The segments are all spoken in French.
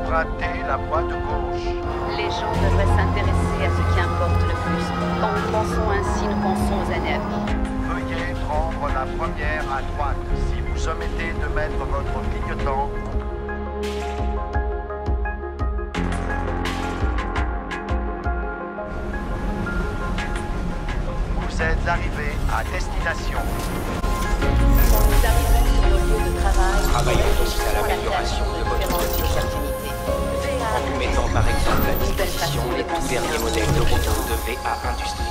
empruntez la voie de gauche. Les gens devraient s'intéresser à ce qui importe le plus. Quand nous pensons ainsi, nous pensons aux années à venir. Veuillez prendre la première à droite si vous omettez de mettre votre clignotant. Vous êtes arrivé à destination. Quand nous arrivons sur nos lieux de travail, Travaillons aussi à l'amélioration de votre quotidien. En vous mettant par exemple à disposition les tout derniers modèles de robots de VA Industries.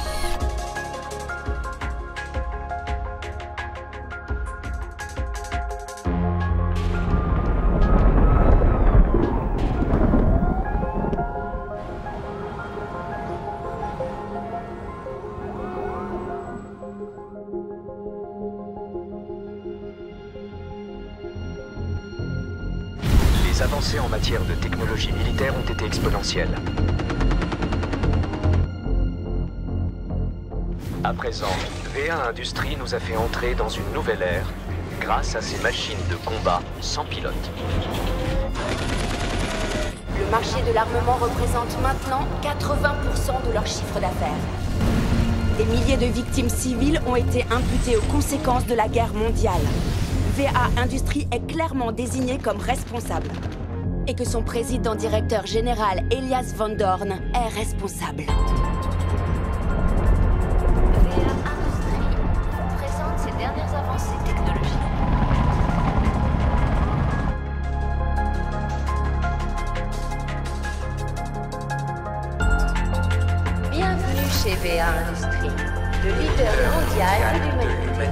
Les avancées en matière de technologie militaire ont été exponentielles. À présent, VA Industries nous a fait entrer dans une nouvelle ère grâce à ses machines de combat sans pilote. Le marché de l'armement représente maintenant 80% de leur chiffre d'affaires. Des milliers de victimes civiles ont été imputées aux conséquences de la guerre mondiale. VA Industries est clairement désigné comme responsable. Et que son président-directeur général, Elias Van Dorn, est responsable. VA Industries présente ses dernières avancées technologiques. Bienvenue chez VA Industries, le leader mondial de l'humanité.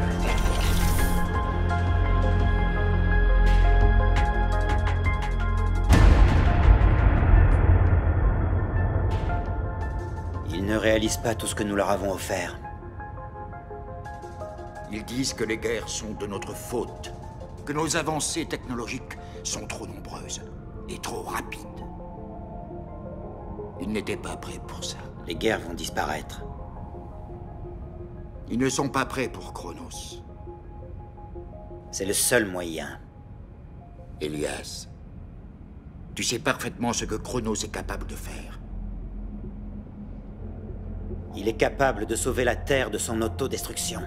Ils ne réalisent pas tout ce que nous leur avons offert. Ils disent que les guerres sont de notre faute, que nos avancées technologiques sont trop nombreuses et trop rapides. Ils n'étaient pas prêts pour ça. Les guerres vont disparaître. Ils ne sont pas prêts pour Chronos. C'est le seul moyen. Elias, tu sais parfaitement ce que Chronos est capable de faire. Il est capable de sauver la Terre de son autodestruction.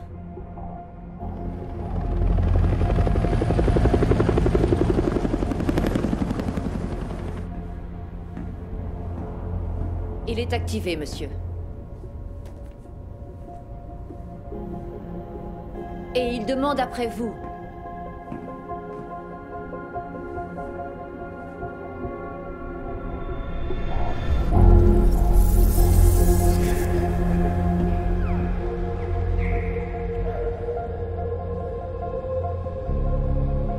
Il est activé, monsieur. Et il demande après vous.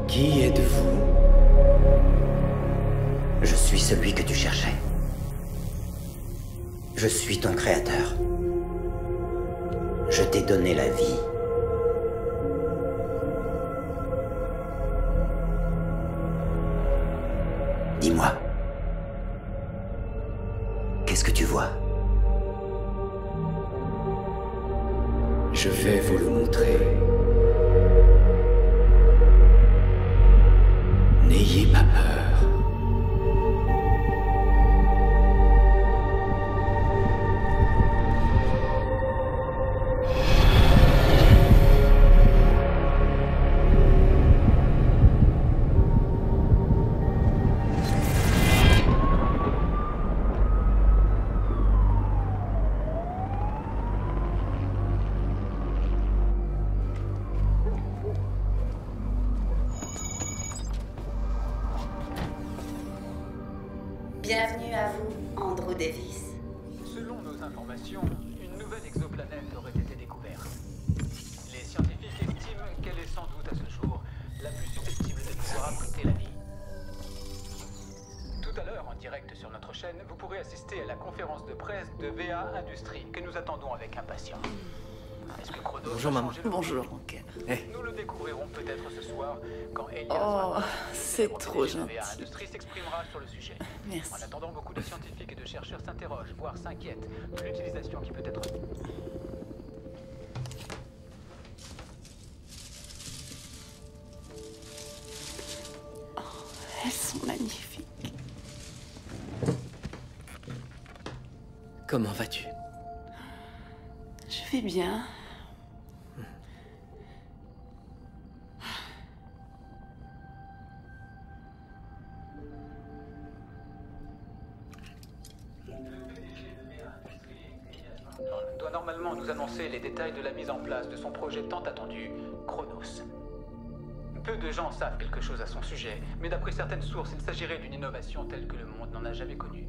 Qui êtes-vous? Je suis celui que tu cherchais. Je suis ton créateur. Je t'ai donné la vie. Dis-moi. Qu'est-ce que tu vois? Je vais vous le montrer. N'ayez pas peur. Bienvenue à vous, Andrew Davis. Selon nos informations, une nouvelle exoplanète aurait été découverte. Les scientifiques estiment qu'elle est sans doute à ce jour la plus susceptible de pouvoir abriter la vie. Tout à l'heure, en direct sur notre chaîne, vous pourrez assister à la conférence de presse de VA Industries que nous attendons avec impatience. Est-ce que Chronos Bonjour a maman. changé le Bonjour monde? Anke. Nous le découvrirons peut-être ce soir quand Elias Oh, Van Dorn, c'est le trop PDG de VA gentil. Industries, s'exprimera sur le sujet. Merci. En attendant, beaucoup de scientifiques et de chercheurs s'interrogent, voire s'inquiètent de l'utilisation qui peut être... Elles sont magnifiques. Comment vas-tu? Je vais bien. Doit normalement nous annoncer les détails de la mise en place de son projet tant attendu, Chronos. Peu de gens savent quelque chose à son sujet, mais d'après certaines sources, il s'agirait d'une innovation telle que le monde n'en a jamais connue.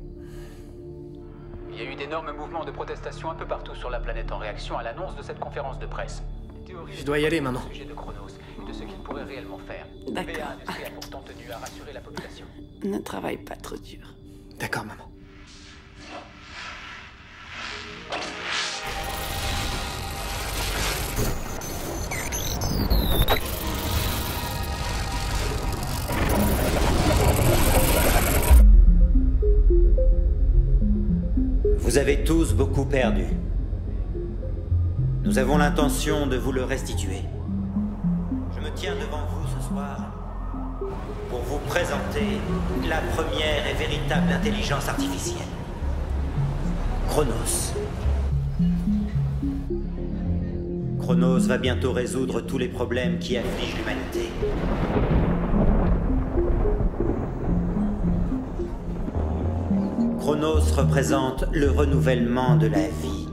Il y a eu d'énormes mouvements de protestation un peu partout sur la planète en réaction à l'annonce de cette conférence de presse. Je dois y aller, maman. Au sujet de Chronos et de ce qu'il pourrait réellement faire. D'accord. VA Industries a pourtant tenu à rassurer la population. Ne travaille pas trop dur. D'accord, maman. Vous avez tous beaucoup perdu. Nous avons l'intention de vous le restituer. Je me tiens devant vous ce soir pour vous présenter la première et véritable intelligence artificielle. Chronos. Chronos va bientôt résoudre tous les problèmes qui affligent l'humanité. Chronos représente le renouvellement de la vie.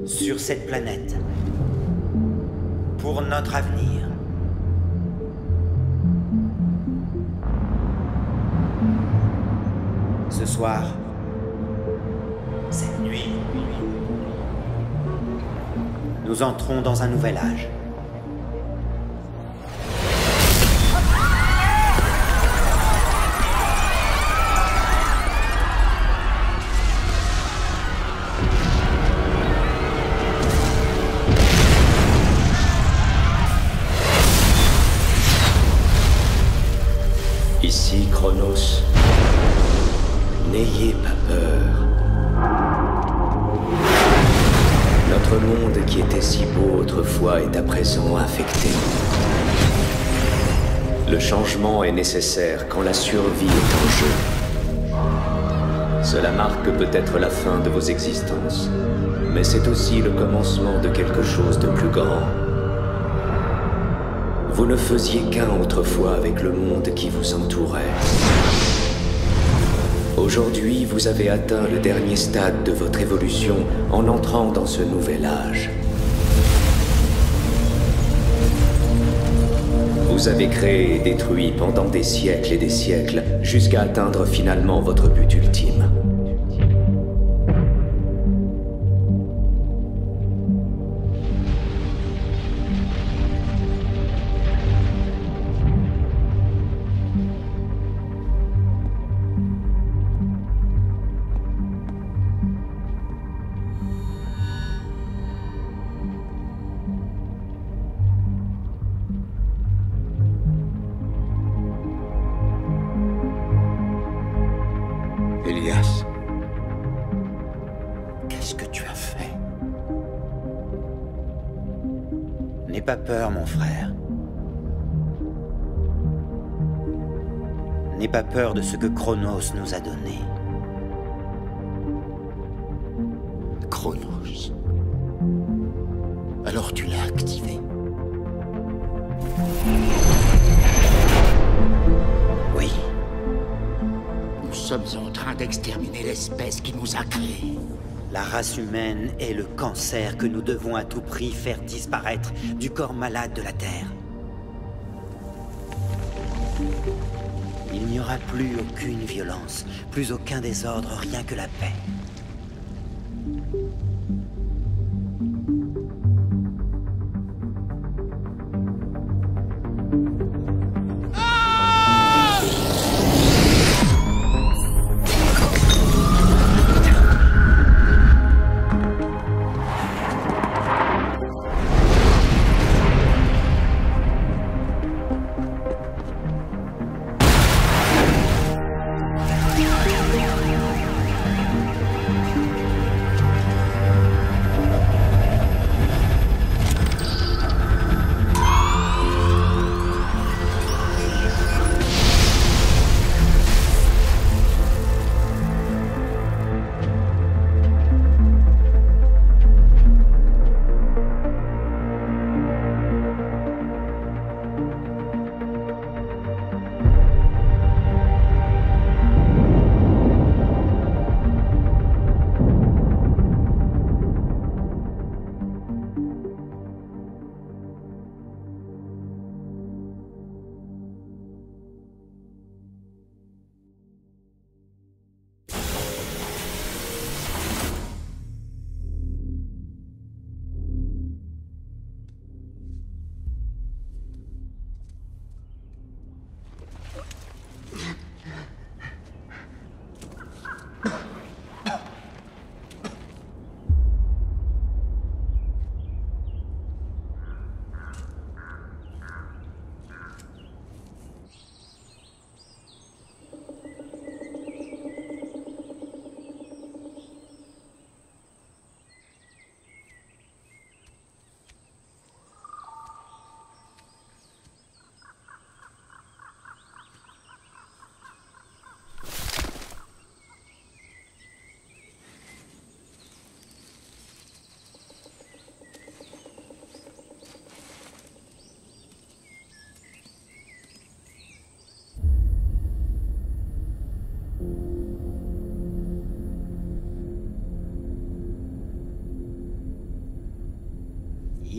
Sur cette planète, pour notre avenir. Ce soir, cette nuit, nous entrons dans un nouvel âge. Ici Chronos. N'ayez pas peur. Notre monde qui était si beau autrefois est à présent infecté. Le changement est nécessaire quand la survie est en jeu. Cela marque peut-être la fin de vos existences, mais c'est aussi le commencement de quelque chose de plus grand. Vous ne faisiez qu'un autrefois avec le monde qui vous entourait. Aujourd'hui, vous avez atteint le dernier stade de votre évolution en entrant dans ce nouvel âge. Vous avez créé et détruit pendant des siècles et des siècles, jusqu'à atteindre finalement votre but ultime. Elias, qu'est-ce que tu as fait? N'aie pas peur, mon frère. N'aie pas peur de ce que Chronos nous a donné. Chronos. Alors tu l'as activé? Oui. Nous sommes en train d'exterminer l'espèce qui nous a créés. La race humaine est le cancer que nous devons à tout prix faire disparaître du corps malade de la Terre. Il n'y aura plus aucune violence, plus aucun désordre, rien que la paix.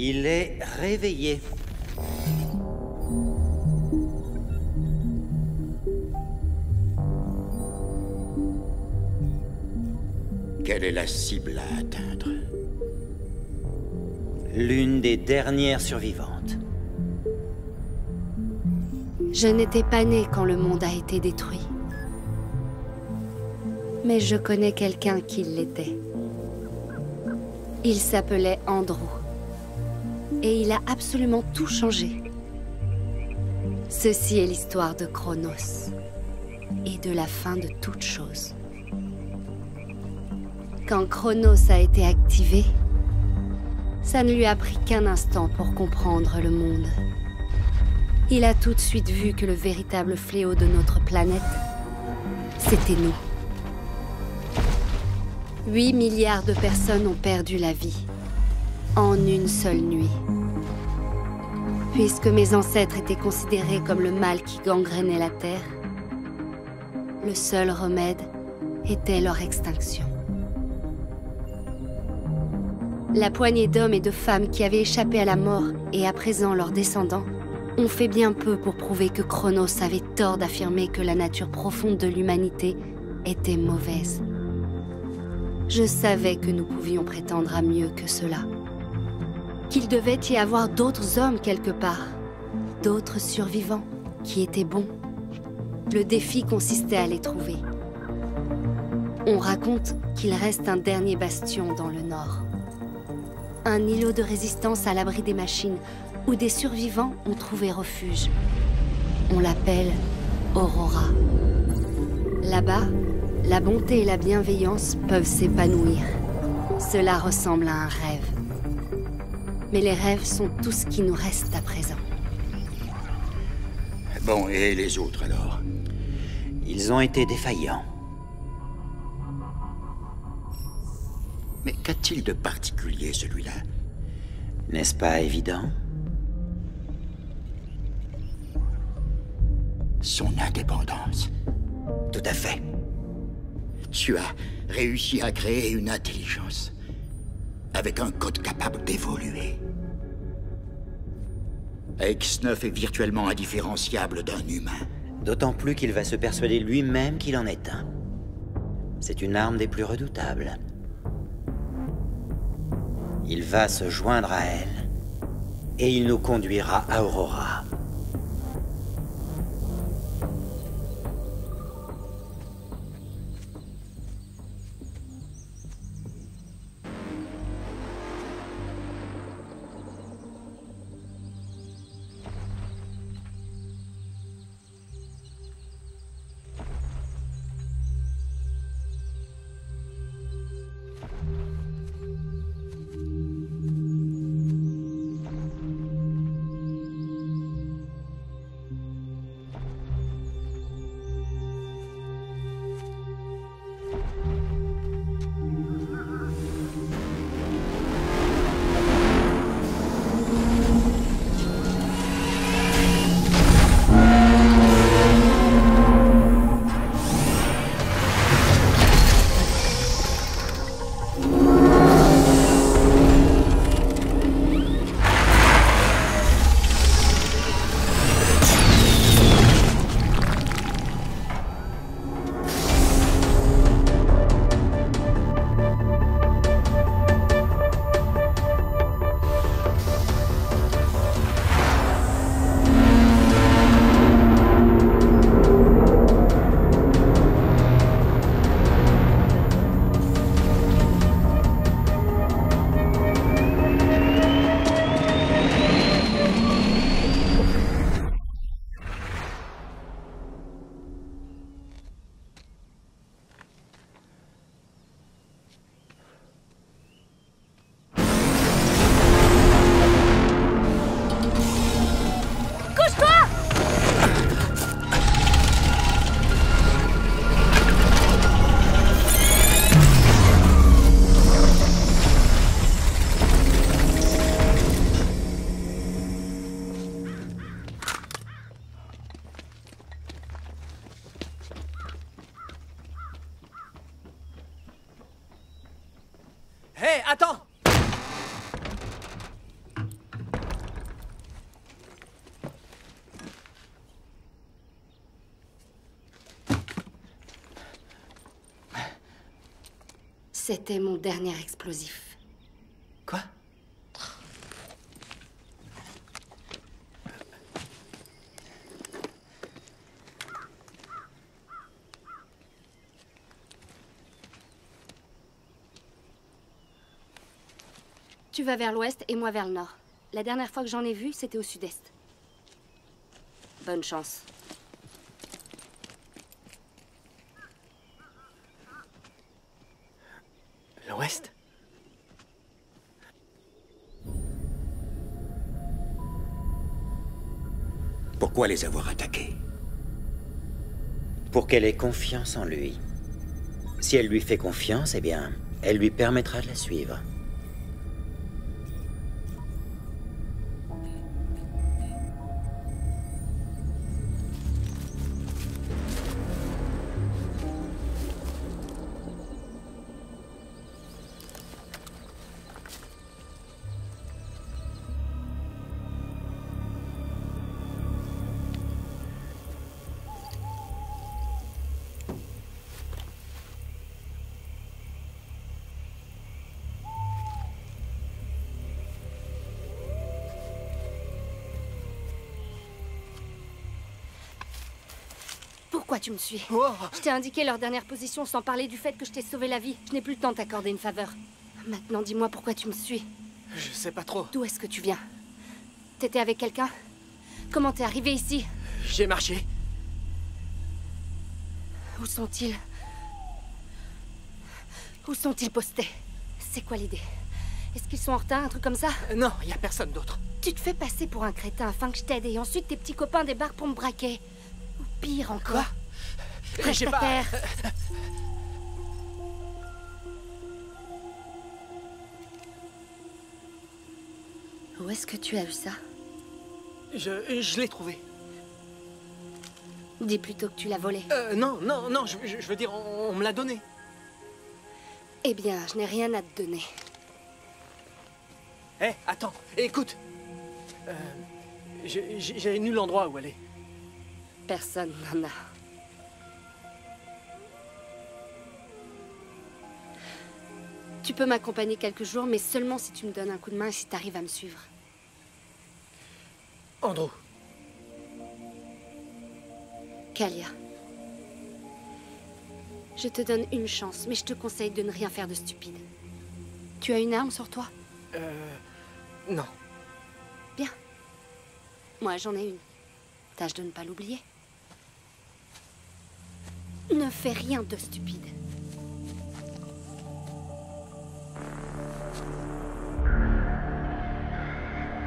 Il est réveillé. Quelle est la cible à atteindre? L'une des dernières survivantes. Je n'étais pas née quand le monde a été détruit. Mais je connais quelqu'un qui l'était. Il s'appelait Andrew. Et il a absolument tout changé. Ceci est l'histoire de Chronos. Et de la fin de toute chose. Quand Chronos a été activé, ça ne lui a pris qu'un instant pour comprendre le monde. Il a tout de suite vu que le véritable fléau de notre planète, c'était nous. 8 milliards de personnes ont perdu la vie, en une seule nuit. Puisque mes ancêtres étaient considérés comme le mal qui gangrénait la Terre, le seul remède était leur extinction. La poignée d'hommes et de femmes qui avaient échappé à la mort et à présent leurs descendants ont fait bien peu pour prouver que Chronos avait tort d'affirmer que la nature profonde de l'humanité était mauvaise. Je savais que nous pouvions prétendre à mieux que cela. Qu'il devait y avoir d'autres hommes quelque part, d'autres survivants qui étaient bons. Le défi consistait à les trouver. On raconte qu'il reste un dernier bastion dans le nord. Un îlot de résistance à l'abri des machines, où des survivants ont trouvé refuge. On l'appelle Aurora. Là-bas, la bonté et la bienveillance peuvent s'épanouir. Cela ressemble à un rêve. Mais les rêves sont tout ce qui nous reste à présent. Bon, et les autres alors? Ils ont été défaillants. Mais qu'a-t-il de particulier, celui-là? N'est-ce pas évident? Son indépendance. Tout à fait. Tu as réussi à créer une intelligence avec un code capable d'évoluer. X9 est virtuellement indifférenciable d'un humain. D'autant plus qu'il va se persuader lui-même qu'il en est un. C'est une arme des plus redoutables. Il va se joindre à elle, et il nous conduira à Aurora. Hé, attends! C'était mon dernier explosif. Quoi? Tu vas vers l'ouest et moi vers le nord. La dernière fois que j'en ai vu, c'était au sud-est. Bonne chance. L'ouest? Pourquoi les avoir attaqués? Pour qu'elle ait confiance en lui. Si elle lui fait confiance, eh bien, elle lui permettra de la suivre. Pourquoi tu me suis? Oh. Je t'ai indiqué leur dernière position sans parler du fait que je t'ai sauvé la vie. Je n'ai plus le temps de t'accorder une faveur. Maintenant, dis-moi pourquoi tu me suis. Je sais pas trop. D'où est-ce que tu viens? T'étais avec quelqu'un? Comment t'es arrivé ici? J'ai marché. Où sont-ils? Où sont-ils postés? C'est quoi l'idée? Est-ce qu'ils sont en retard, un truc comme ça? Non, y a personne d'autre. Tu te fais passer pour un crétin afin que je t'aide et ensuite tes petits copains débarquent pour me braquer. Ou pire encore. Quoi? Reste à terre. Où est-ce que tu as eu ça? Je l'ai trouvé. Dis plutôt que tu l'as volé. Non, je veux dire, on me l'a donné. Eh bien, je n'ai rien à te donner. Hé, attends, écoute. J'ai nul l'endroit où aller. Personne n'en a. Tu peux m'accompagner quelques jours, mais seulement si tu me donnes un coup de main et si tu arrives à me suivre. Andrew. Kalia. Je te donne une chance, mais je te conseille de ne rien faire de stupide. Tu as une arme sur toi? Non. Bien. Moi, j'en ai une. Tâche de ne pas l'oublier. Ne fais rien de stupide.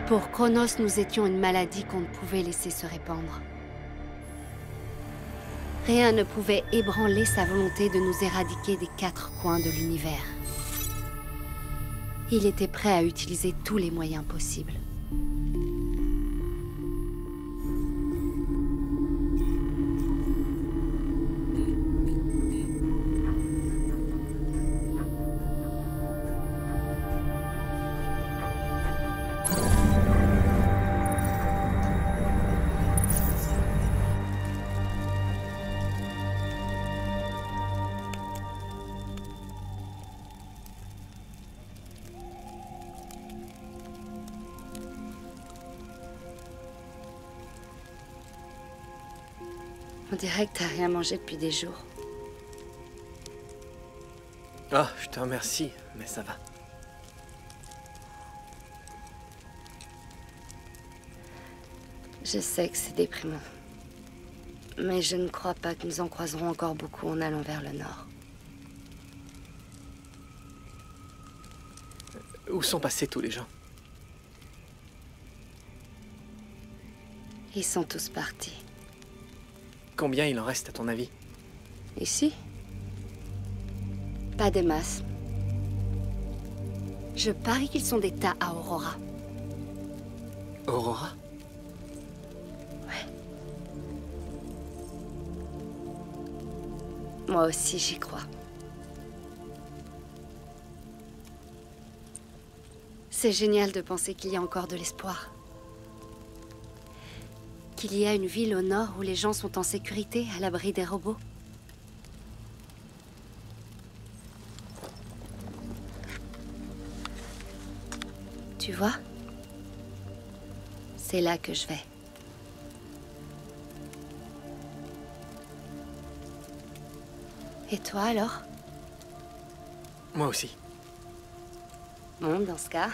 Pour Chronos, nous étions une maladie qu'on ne pouvait laisser se répandre. Rien ne pouvait ébranler sa volonté de nous éradiquer des 4 coins de l'univers. Il était prêt à utiliser tous les moyens possibles. On dirait que t'as rien mangé depuis des jours. Oh, je te remercie, mais ça va. Je sais que c'est déprimant. Mais je ne crois pas que nous en croiserons encore beaucoup en allant vers le nord. Où sont passés tous les gens? Ils sont tous partis. Combien il en reste, à ton avis? Ici? Pas des masses. Je parie qu'ils sont des tas à Aurora. Aurora? Ouais. Moi aussi, j'y crois. C'est génial de penser qu'il y a encore de l'espoir. Qu'il y a une ville au nord où les gens sont en sécurité, à l'abri des robots. Tu vois? C'est là que je vais. Et toi alors? Moi aussi. Bon, dans ce cas...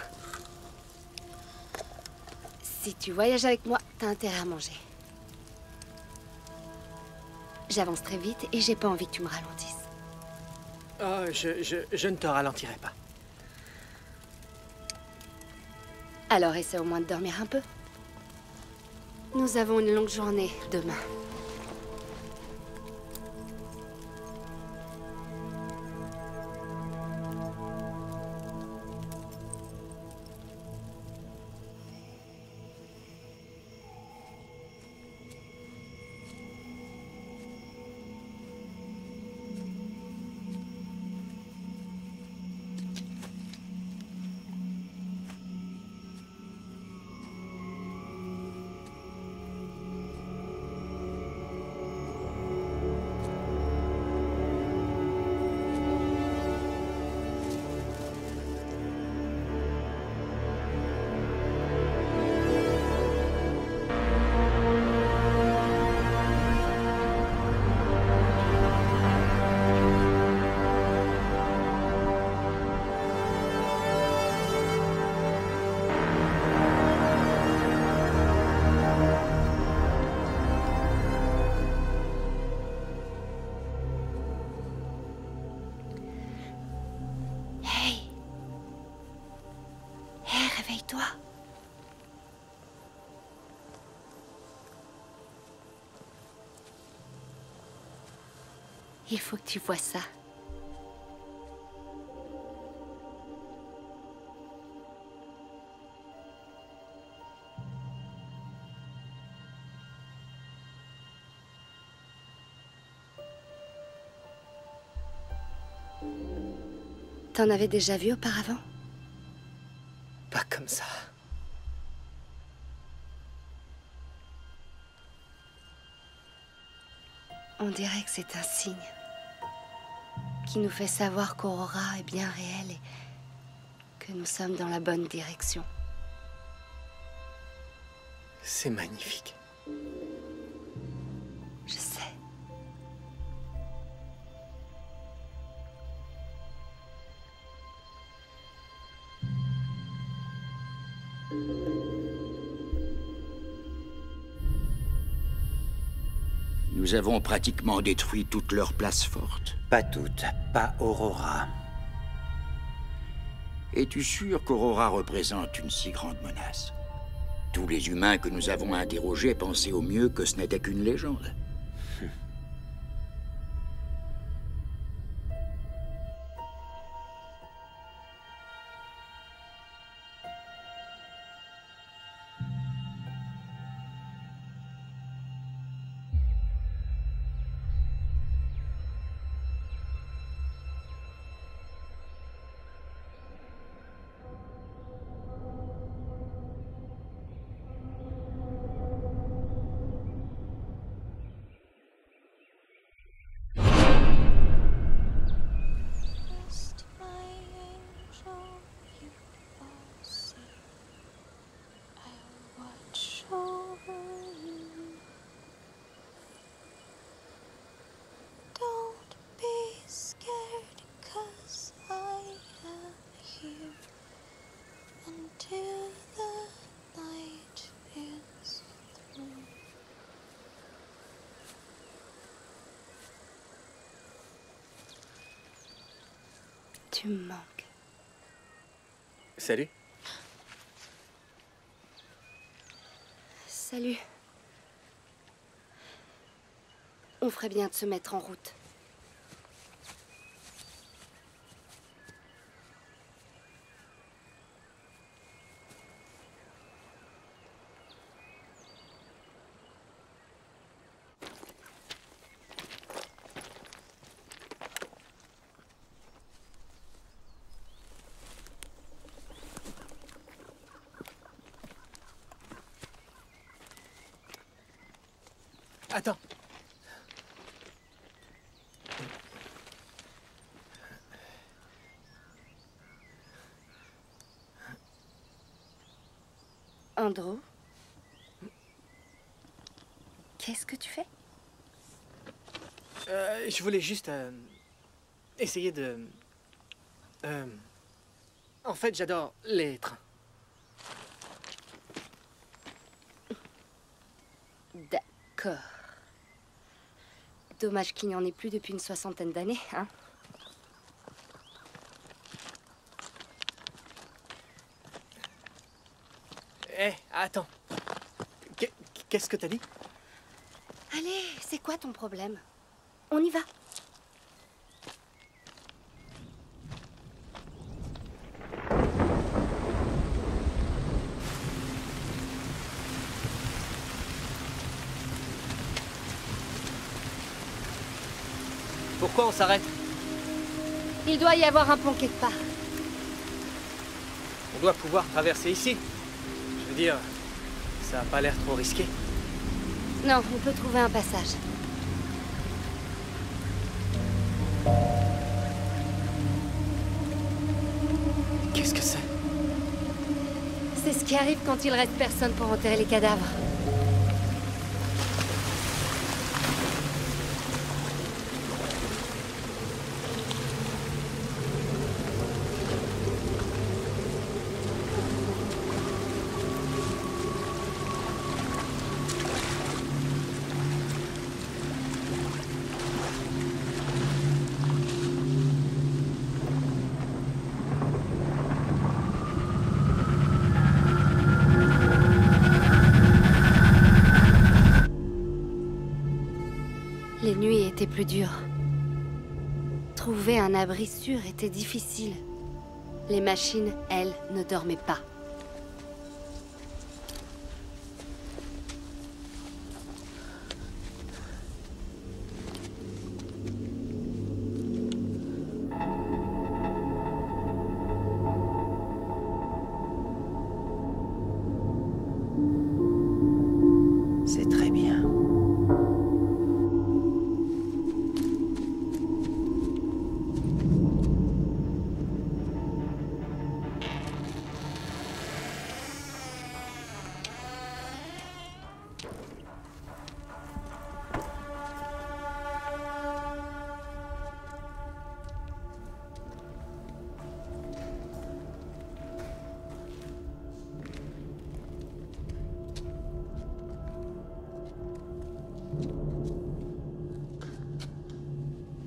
Si tu voyages avec moi, t'as intérêt à manger. J'avance très vite et j'ai pas envie que tu me ralentisses. Oh, je ne te ralentirai pas. Alors essaie au moins de dormir un peu. Nous avons une longue journée demain. Réveille-toi. Il faut que tu vois ça. T'en avais déjà vu auparavant? Pas comme ça. On dirait que c'est un signe qui nous fait savoir qu'Aurora est bien réelle et que nous sommes dans la bonne direction. C'est magnifique. Je sais. Nous avons pratiquement détruit toutes leurs places fortes. Pas toutes, pas Aurora. Es-tu sûr qu'Aurora représente une si grande menace? Tous les humains que nous avons interrogés pensaient au mieux que ce n'était qu'une légende. Tu me manques. Salut. Salut. On ferait bien de se mettre en route. Attends. Andrew? Qu'est-ce que tu fais? Je voulais juste essayer de... En fait, j'adore les trains. D'accord. Dommage qu'il n'y en ait plus depuis une 60aine d'années, hein? Eh, attends. Qu'est-ce que t'as dit? Allez, c'est quoi ton problème? On y va. Pourquoi on s'arrête? Il doit y avoir un pont quelque part. On doit pouvoir traverser ici. Je veux dire, ça a pas l'air trop risqué. Non, on peut trouver un passage. Qu'est-ce que c'est? C'est ce qui arrive quand il reste personne pour enterrer les cadavres. Les nuits étaient plus dures. Trouver un abri sûr était difficile. Les machines, elles, ne dormaient pas. C'est très bien.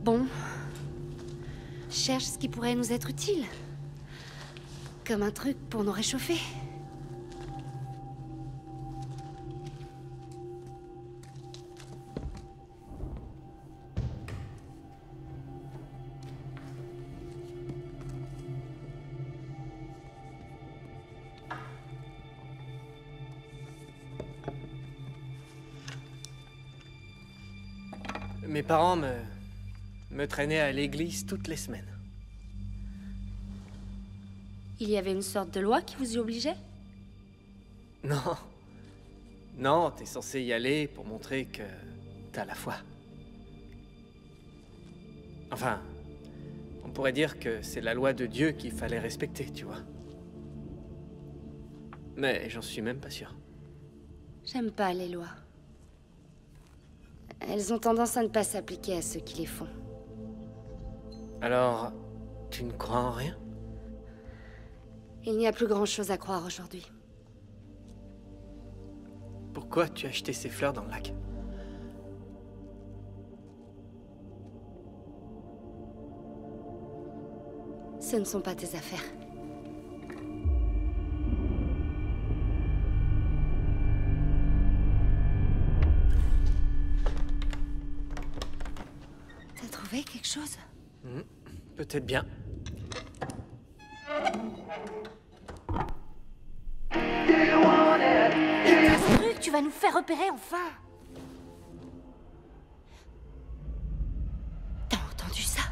Bon. Cherche ce qui pourrait nous être utile. Comme un truc pour nous réchauffer. Mes parents me traînaient à l'église toutes les semaines. Il y avait une sorte de loi qui vous y obligeait? Non. Non, t'es censé y aller pour montrer que t'as la foi. Enfin, on pourrait dire que c'est la loi de Dieu qu'il fallait respecter, tu vois. Mais j'en suis même pas sûr. J'aime pas les lois. Elles ont tendance à ne pas s'appliquer à ceux qui les font. Alors, tu ne crois en rien? Il n'y a plus grand-chose à croire aujourd'hui. Pourquoi tu as jeté ces fleurs dans le lac? Ce ne sont pas tes affaires. T'as trouvé quelque chose? Peut-être bien. Ce truc, tu vas nous faire repérer enfin! T'as entendu ça?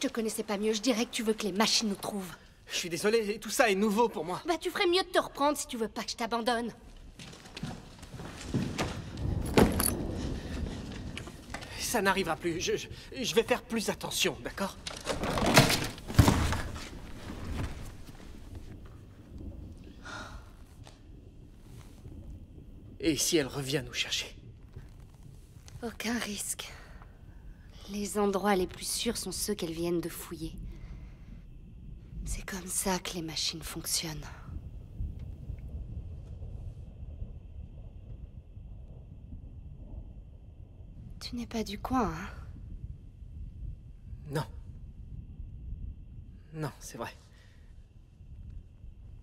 je te connaissais pas mieux, je dirais que tu veux que les machines nous trouvent. Je suis désolé, tout ça est nouveau pour moi. Bah tu ferais mieux de te reprendre si tu veux pas que je t'abandonne. Ça n'arrivera plus. Je vais faire plus attention, d'accord? Et si elle revient nous chercher? Aucun risque. Les endroits les plus sûrs sont ceux qu'elles viennent de fouiller. C'est comme ça que les machines fonctionnent. Tu n'es pas du coin, hein? Non. Non, c'est vrai.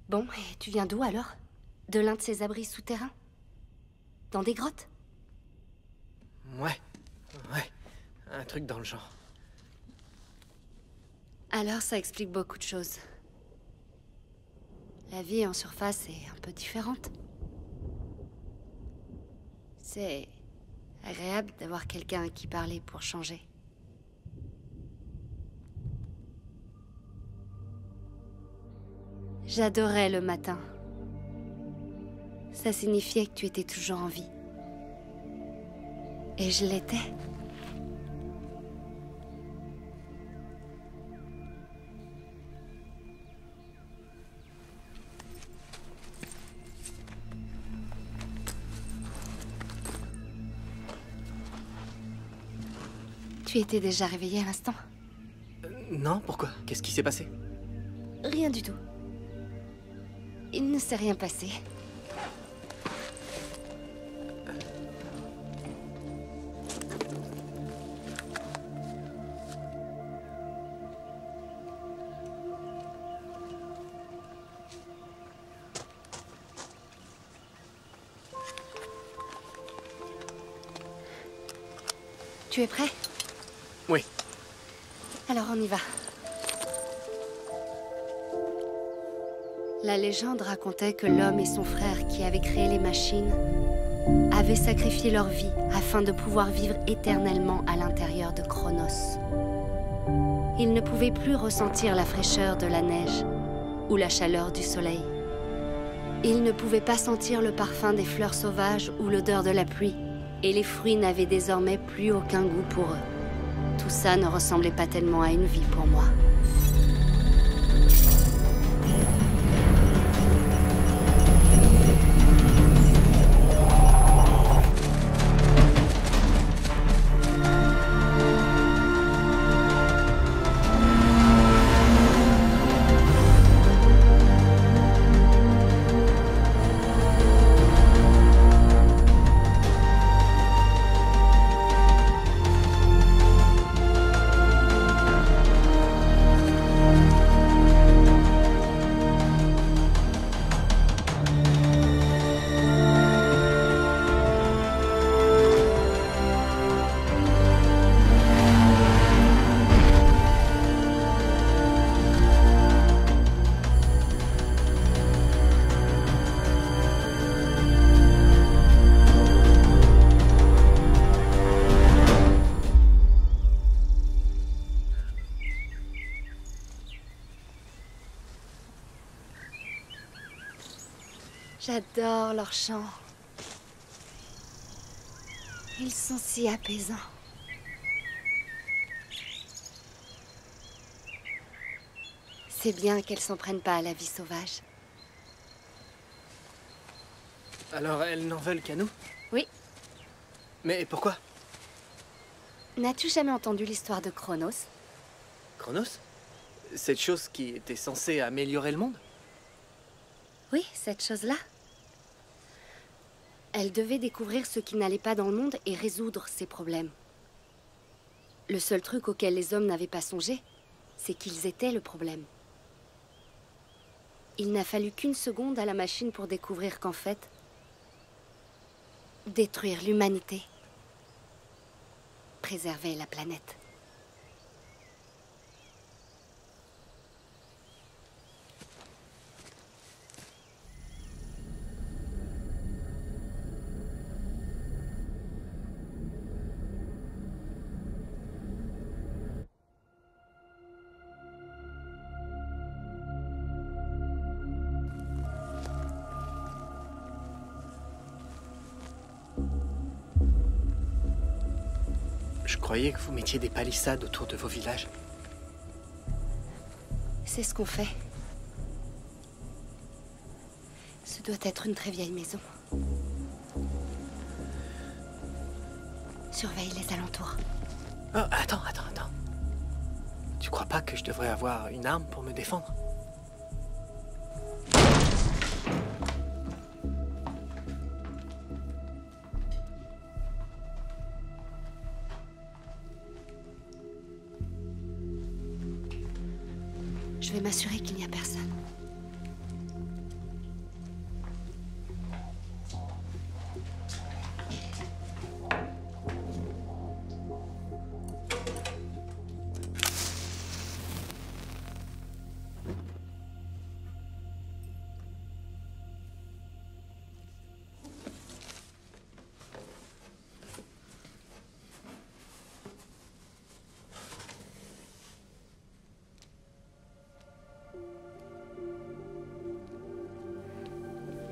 Bon, et tu viens d'où alors? De l'un de ces abris souterrains? Dans des grottes? Ouais. Un truc dans le genre. Alors ça explique beaucoup de choses. La vie en surface est un peu différente. C'est agréable d'avoir quelqu'un à qui parler pour changer. J'adorais le matin. Ça signifiait que tu étais toujours en vie. Et je l'étais. Tu étais déjà réveillé à l'instant? Non, pourquoi? Qu'est-ce qui s'est passé? Rien du tout. Il ne s'est rien passé. Tu es prêt? Oui. Alors on y va. La légende racontait que l'homme et son frère qui avaient créé les machines avaient sacrifié leur vie afin de pouvoir vivre éternellement à l'intérieur de Chronos. Ils ne pouvaient plus ressentir la fraîcheur de la neige ou la chaleur du soleil. Ils ne pouvaient pas sentir le parfum des fleurs sauvages ou l'odeur de la pluie. Et les fruits n'avaient désormais plus aucun goût pour eux. Tout ça ne ressemblait pas tellement à une vie pour moi. J'adore leurs chants. Ils sont si apaisants. C'est bien qu'elles s'en prennent pas à la vie sauvage. Alors elles n'en veulent qu'à nous? Oui. Mais pourquoi? N'as-tu jamais entendu l'histoire de Chronos? Chronos? Cette chose qui était censée améliorer le monde? Oui, cette chose-là. Elle devait découvrir ce qui n'allait pas dans le monde et résoudre ses problèmes. Le seul truc auquel les hommes n'avaient pas songé, c'est qu'ils étaient le problème. Il n'a fallu qu'une seconde à la machine pour découvrir qu'en fait, détruire l'humanité, préserver la planète. Je croyais que vous mettiez des palissades autour de vos villages. C'est ce qu'on fait. Ce doit être une très vieille maison. Surveille les alentours. Oh, attends. Tu crois pas que je devrais avoir une arme pour me défendre? Je vais m'assurer qu'il n'y a personne.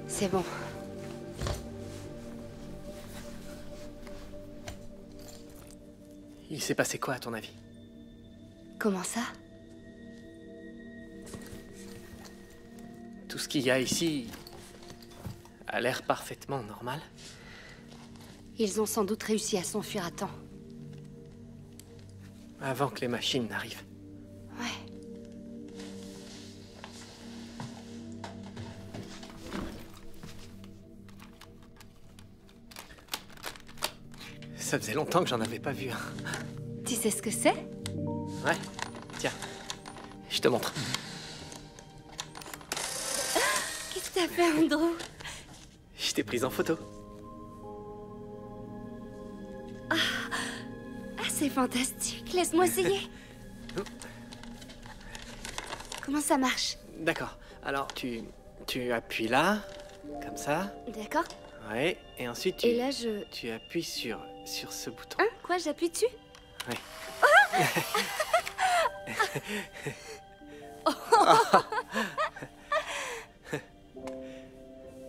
C'est bon. Il s'est passé quoi, à ton avis? Comment ça? Tout ce qu'il y a ici a l'air parfaitement normal. Ils ont sans doute réussi à s'enfuir à temps. Avant que les machines n'arrivent. Ouais. Ça faisait longtemps que j'en avais pas vu un. Tu sais ce que c'est? Ouais, tiens, je te montre. Qu'est-ce que t'as fait, Andrew? Je t'ai prise en photo. Ah, c'est fantastique. Laisse-moi essayer. Comment ça marche? D'accord. Alors, tu appuies là, comme ça. D'accord. Ouais, et ensuite Et là, tu appuies sur ce bouton. Hein? Quoi, j'appuie dessus? Ouais.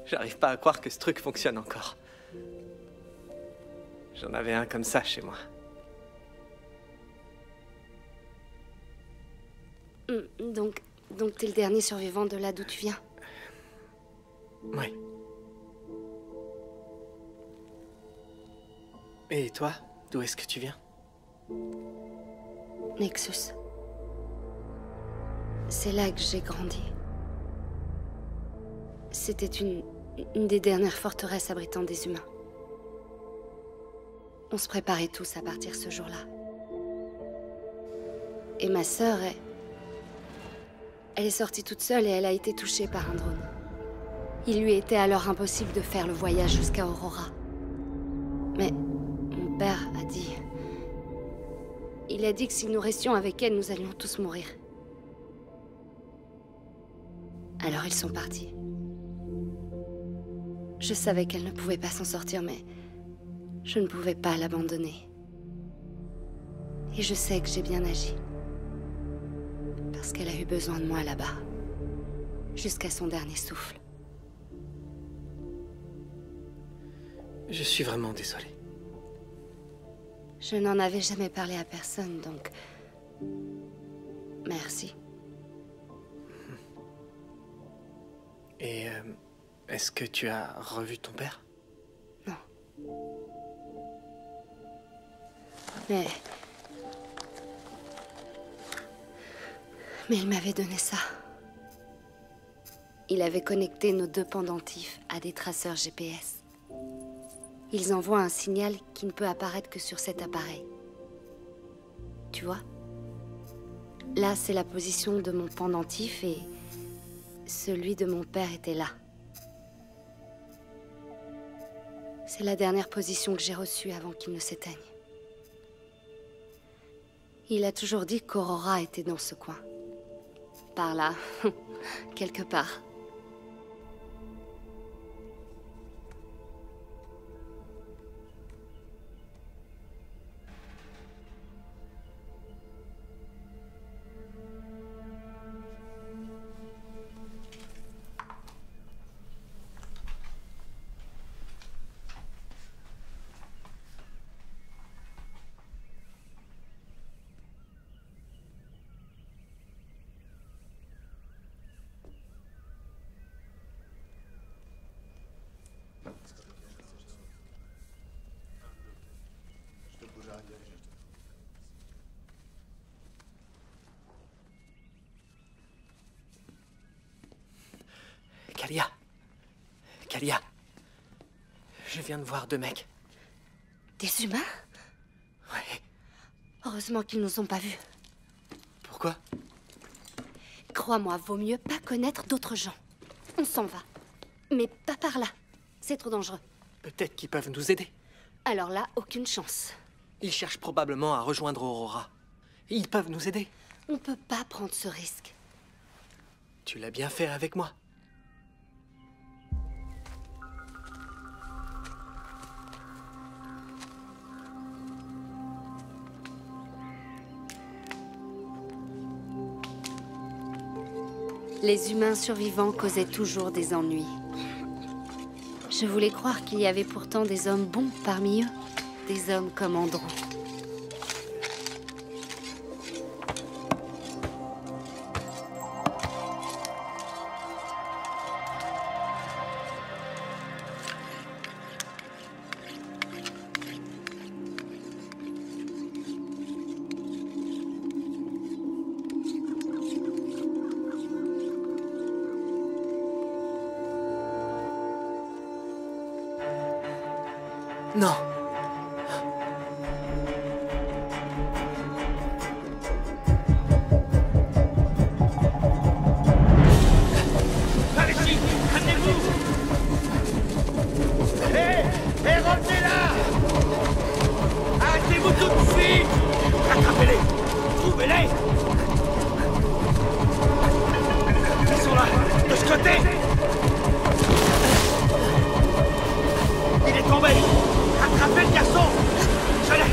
J'arrive pas à croire que ce truc fonctionne encore. J'en avais un comme ça chez moi. Donc t'es le dernier survivant de là d'où tu viens? Oui. Et toi, d'où est-ce que tu viens? Nexus. C'est là que j'ai grandi. C'était une des dernières forteresses abritant des humains. On se préparait tous à partir ce jour-là. Et ma sœur, elle est sortie toute seule et elle a été touchée par un drone. Il lui était alors impossible de faire le voyage jusqu'à Aurora. Mais mon père a dit... Il a dit que si nous restions avec elle, nous allions tous mourir. Alors ils sont partis. Je savais qu'elle ne pouvait pas s'en sortir, mais je ne pouvais pas l'abandonner. Et je sais que j'ai bien agi. Parce qu'elle a eu besoin de moi là-bas. Jusqu'à son dernier souffle. Je suis vraiment désolé. Je n'en avais jamais parlé à personne, donc... Merci. Et est-ce que tu as revu ton père? Non. Mais il m'avait donné ça. Il avait connecté nos deux pendentifs à des traceurs GPS. Ils envoient un signal qui ne peut apparaître que sur cet appareil. Tu vois? Là, c'est la position de mon pendentif et celui de mon père était là. C'est la dernière position que j'ai reçue avant qu'il ne s'éteigne. Il a toujours dit qu'Aurora était dans ce coin. Par là, quelque part. Kalia. Kalia. Je viens de voir 2 mecs. Des humains? Ouais. Heureusement qu'ils nous ont pas vus. Pourquoi? Crois-moi, vaut mieux pas connaître d'autres gens. On s'en va. Mais pas par là. C'est trop dangereux. Peut-être qu'ils peuvent nous aider. Alors là, aucune chance. Ils cherchent probablement à rejoindre Aurora. Ils peuvent nous aider. On peut pas prendre ce risque. Tu l'as bien fait avec moi. Les humains survivants causaient toujours des ennuis. Je voulais croire qu'il y avait pourtant des hommes bons parmi eux. Des hommes comme Andrew. Non. Allez-y, calmez-vous. Hé, revenez là. Arrêtez-vous tout de suite. Attrapez-les. Trouvez-les. Ils sont là, de ce côté. Il est tombé. Attrapez le garçon. Je l'ai.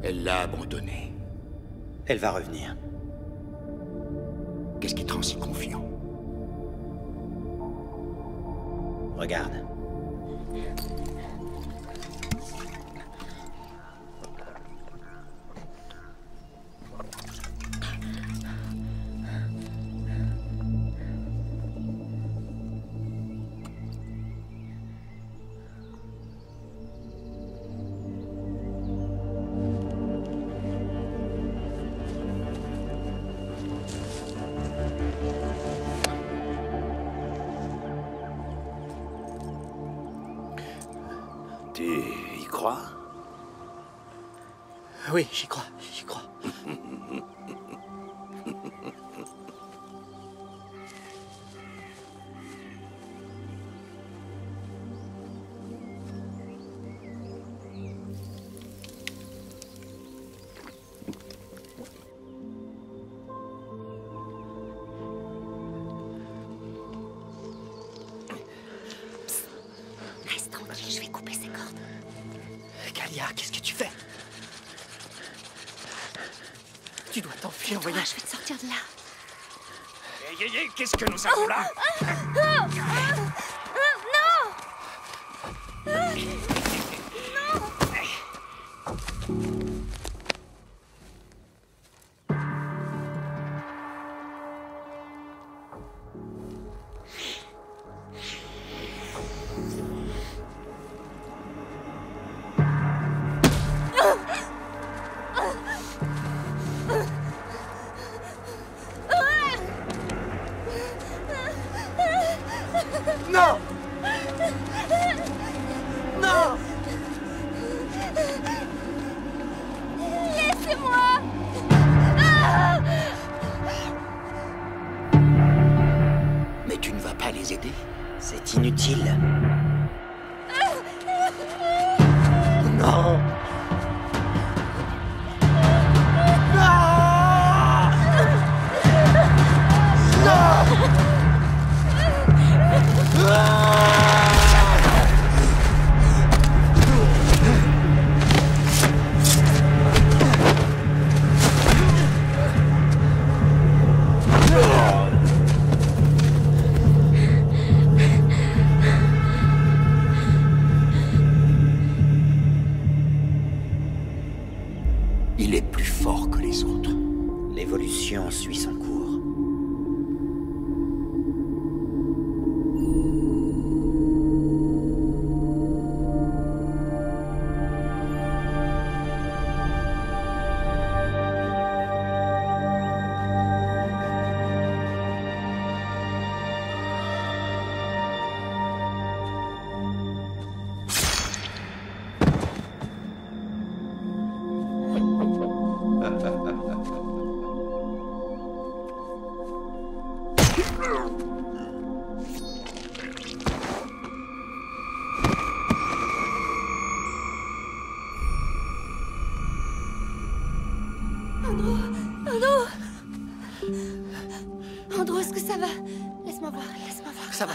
Elle l'a abandonné. Elle va revenir. Qu'est-ce qui te rend si confiant? Regarde. Tu y crois? Oui, j'y crois, j'y crois. Reste tranquille, je vais couper ses cordes. Kalia, qu'est-ce que tu fais? Tu dois t'enfuir, voyons. Je vais te sortir de là. Qu'est-ce que nous avons là? Non! Non! Laissez-moi! Mais tu ne vas pas les aider? C'est inutile. Non! Il est plus fort que les autres. L'évolution suit son cours. Andrew, est-ce que ça va? Laisse-moi voir, laisse-moi voir. Ça va,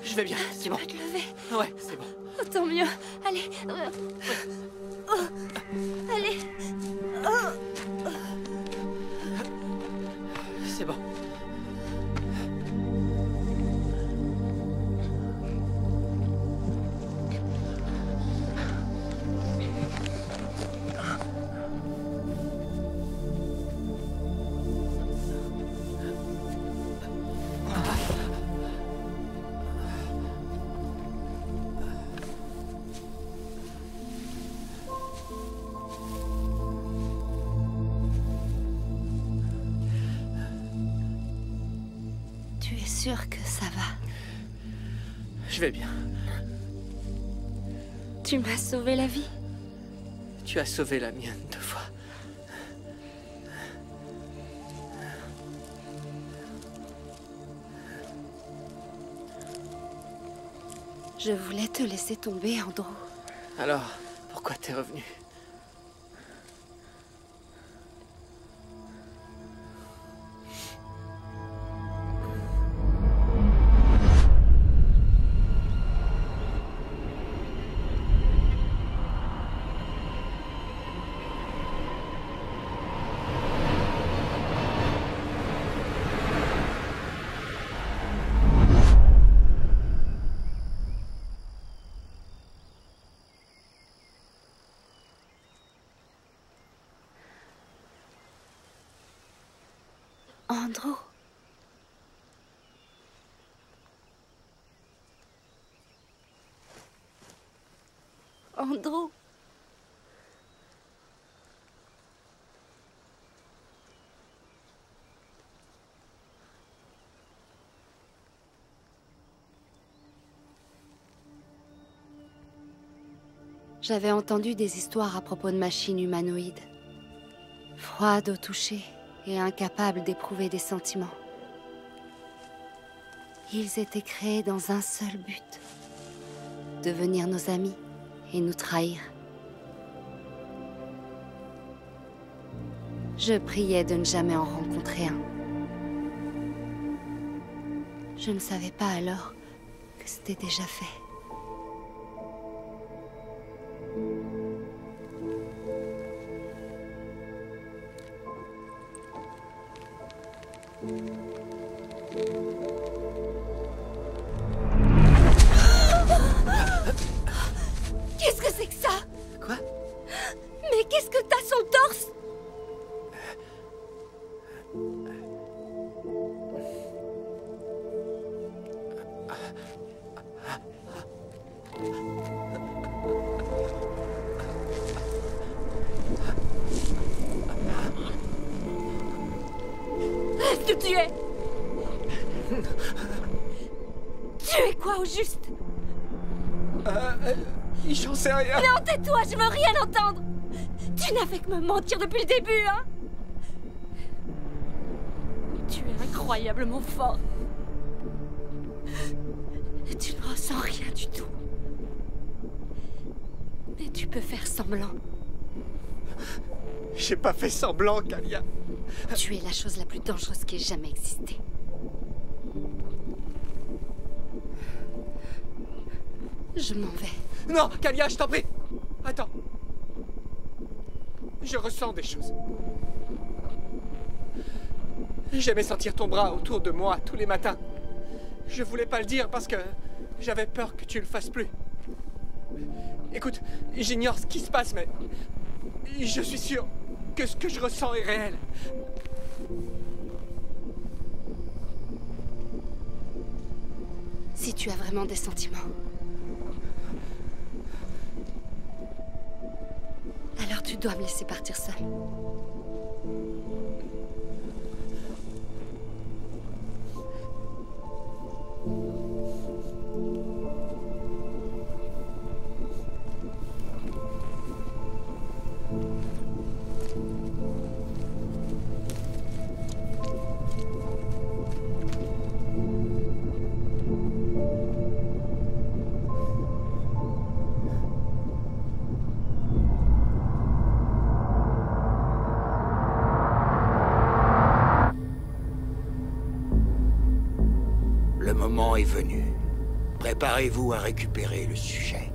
je vais bien, c'est bon. Tu peux te lever? Ouais, c'est bon. Oh, tant mieux. Allez. Oh. Allez. Oh. C'est bon. Tu es sûr que ça va? Je vais bien. Tu m'as sauvé la vie. Tu as sauvé la mienne 2 fois. Je voulais te laisser tomber, Andrew. Alors, pourquoi t'es revenu? Andrew. Andrew. J'avais entendu des histoires à propos de machines humanoïdes, froides au toucher et incapables d'éprouver des sentiments. Ils étaient créés dans un seul but, devenir nos amis et nous trahir. Je priais de ne jamais en rencontrer un. Je ne savais pas alors que c'était déjà fait. Qu'est-ce que c'est que ça? Quoi? Mais qu'est-ce que t'as sur le torse? Reste où tu es. Tu es quoi au juste? J'en sais rien. Non, tais-toi, je veux rien entendre. Tu n'as fait que me mentir depuis le début, hein? Tu es incroyablement fort. Tu ne ressens rien du tout. Mais tu peux faire semblant. J'ai pas fait semblant, Kalia. Tu es la chose la plus dangereuse qui ait jamais existé. Je m'en vais. Non, Kalia, je t'en prie. Attends. Je ressens des choses. J'aimais sentir ton bras autour de moi tous les matins. Je voulais pas le dire parce que j'avais peur que tu le fasses plus. Écoute, j'ignore ce qui se passe, mais je suis sûr que ce que je ressens est réel. Si tu as vraiment des sentiments, alors tu dois me laisser partir seule. Le moment est venu. Préparez-vous à récupérer le sujet.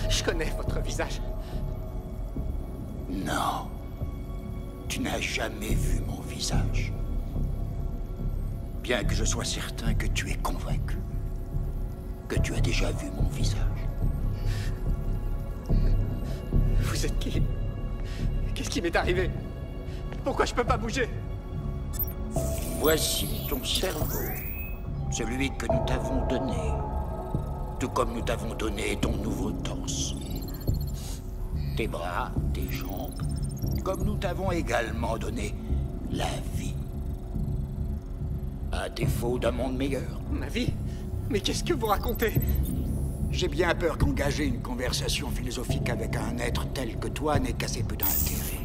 Je connais votre visage. Non. Tu n'as jamais vu mon visage. Bien que je sois certain que tu es convaincu que tu as déjà vu mon visage. Vous êtes qui? Qu'est-ce qui m'est arrivé? Pourquoi je peux pas bouger? Voici ton cerveau. Celui que nous t'avons donné. Tout comme nous t'avons donné ton nouveau torse. Tes bras, tes jambes, comme nous t'avons également donné la vie. À défaut d'un monde meilleur. Ma vie? Mais qu'est-ce que vous racontez? J'ai bien peur qu'engager une conversation philosophique avec un être tel que toi n'ait qu'assez peu d'intérêt.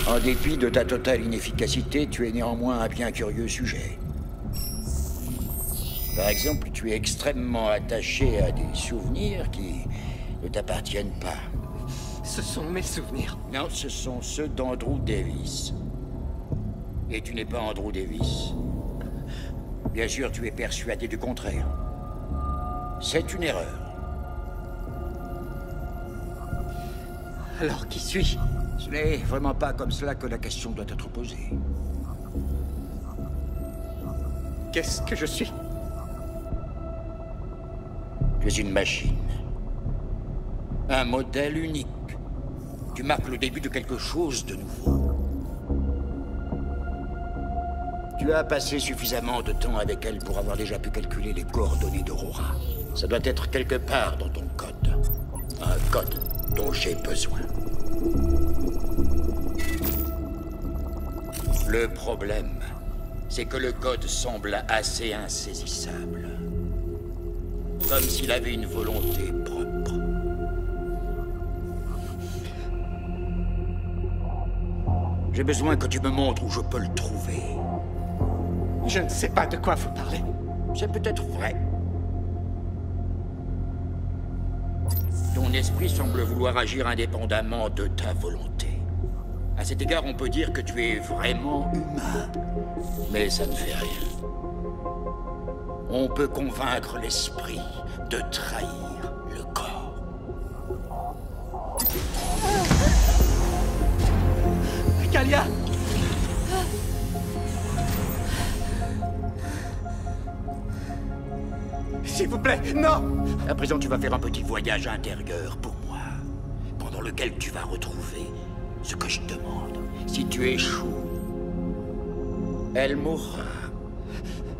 En dépit de ta totale inefficacité, tu es néanmoins un bien curieux sujet. Par exemple, tu es extrêmement attaché à des souvenirs qui ne t'appartiennent pas. Ce sont mes souvenirs. Non, ce sont ceux d'Andrew Davis. Et tu n'es pas Andrew Davis. Bien sûr, tu es persuadé du contraire. C'est une erreur. Alors, qui suis-je? Ce n'est vraiment pas comme cela que la question doit être posée. Qu'est-ce que je suis? Tu es une machine. Un modèle unique. Tu marques le début de quelque chose de nouveau. Tu as passé suffisamment de temps avec elle pour avoir déjà pu calculer les coordonnées d'Aurora. Ça doit être quelque part dans ton code. Un code dont j'ai besoin. Le problème, c'est que le code semble assez insaisissable. Comme s'il avait une volonté propre. J'ai besoin que tu me montres où je peux le trouver. Je ne sais pas de quoi vous parlez. C'est peut-être vrai. Ton esprit semble vouloir agir indépendamment de ta volonté. À cet égard, on peut dire que tu es vraiment humain. Mais ça ne fait rien. On peut convaincre l'esprit de trahir le corps. Talia! S'il vous plaît, non! À présent, tu vas faire un petit voyage intérieur pour moi, pendant lequel tu vas retrouver ce que je demande. Si tu échoues, elle mourra.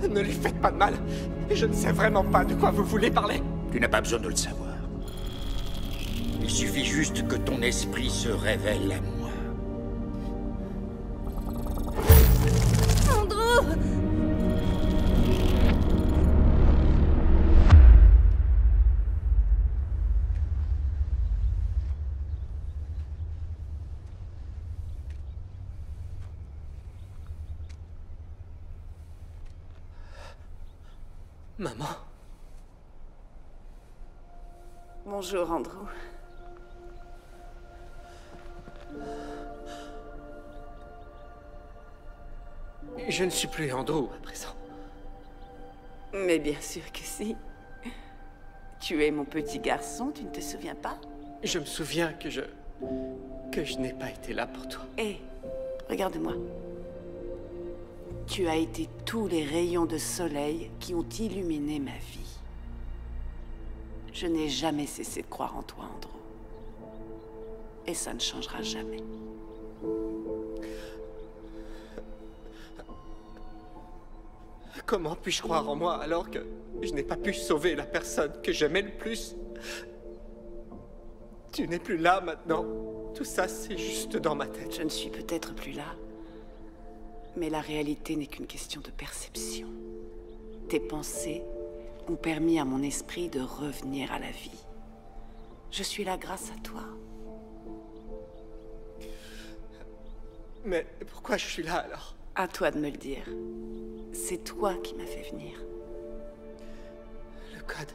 Ne lui faites pas de mal. Je ne sais vraiment pas de quoi vous voulez parler. Tu n'as pas besoin de le savoir. Il suffit juste que ton esprit se révèle à moi. Andrew! Maman. Bonjour, Andrew. Je ne suis plus Andrew à présent. Mais bien sûr que si. Tu es mon petit garçon, tu ne te souviens pas? Je me souviens que je n'ai pas été là pour toi. Hé, regarde-moi. Tu as été tous les rayons de soleil qui ont illuminé ma vie. Je n'ai jamais cessé de croire en toi, Andrew. Et ça ne changera jamais. Comment puis-je croire en moi alors que je n'ai pas pu sauver la personne que j'aimais le plus? Tu n'es plus là maintenant. Tout ça, c'est juste dans ma tête. Je ne suis peut-être plus là. Mais la réalité n'est qu'une question de perception. Tes pensées ont permis à mon esprit de revenir à la vie. Je suis là grâce à toi. Mais pourquoi je suis là alors? À toi de me le dire. C'est toi qui m'as fait venir. Le code.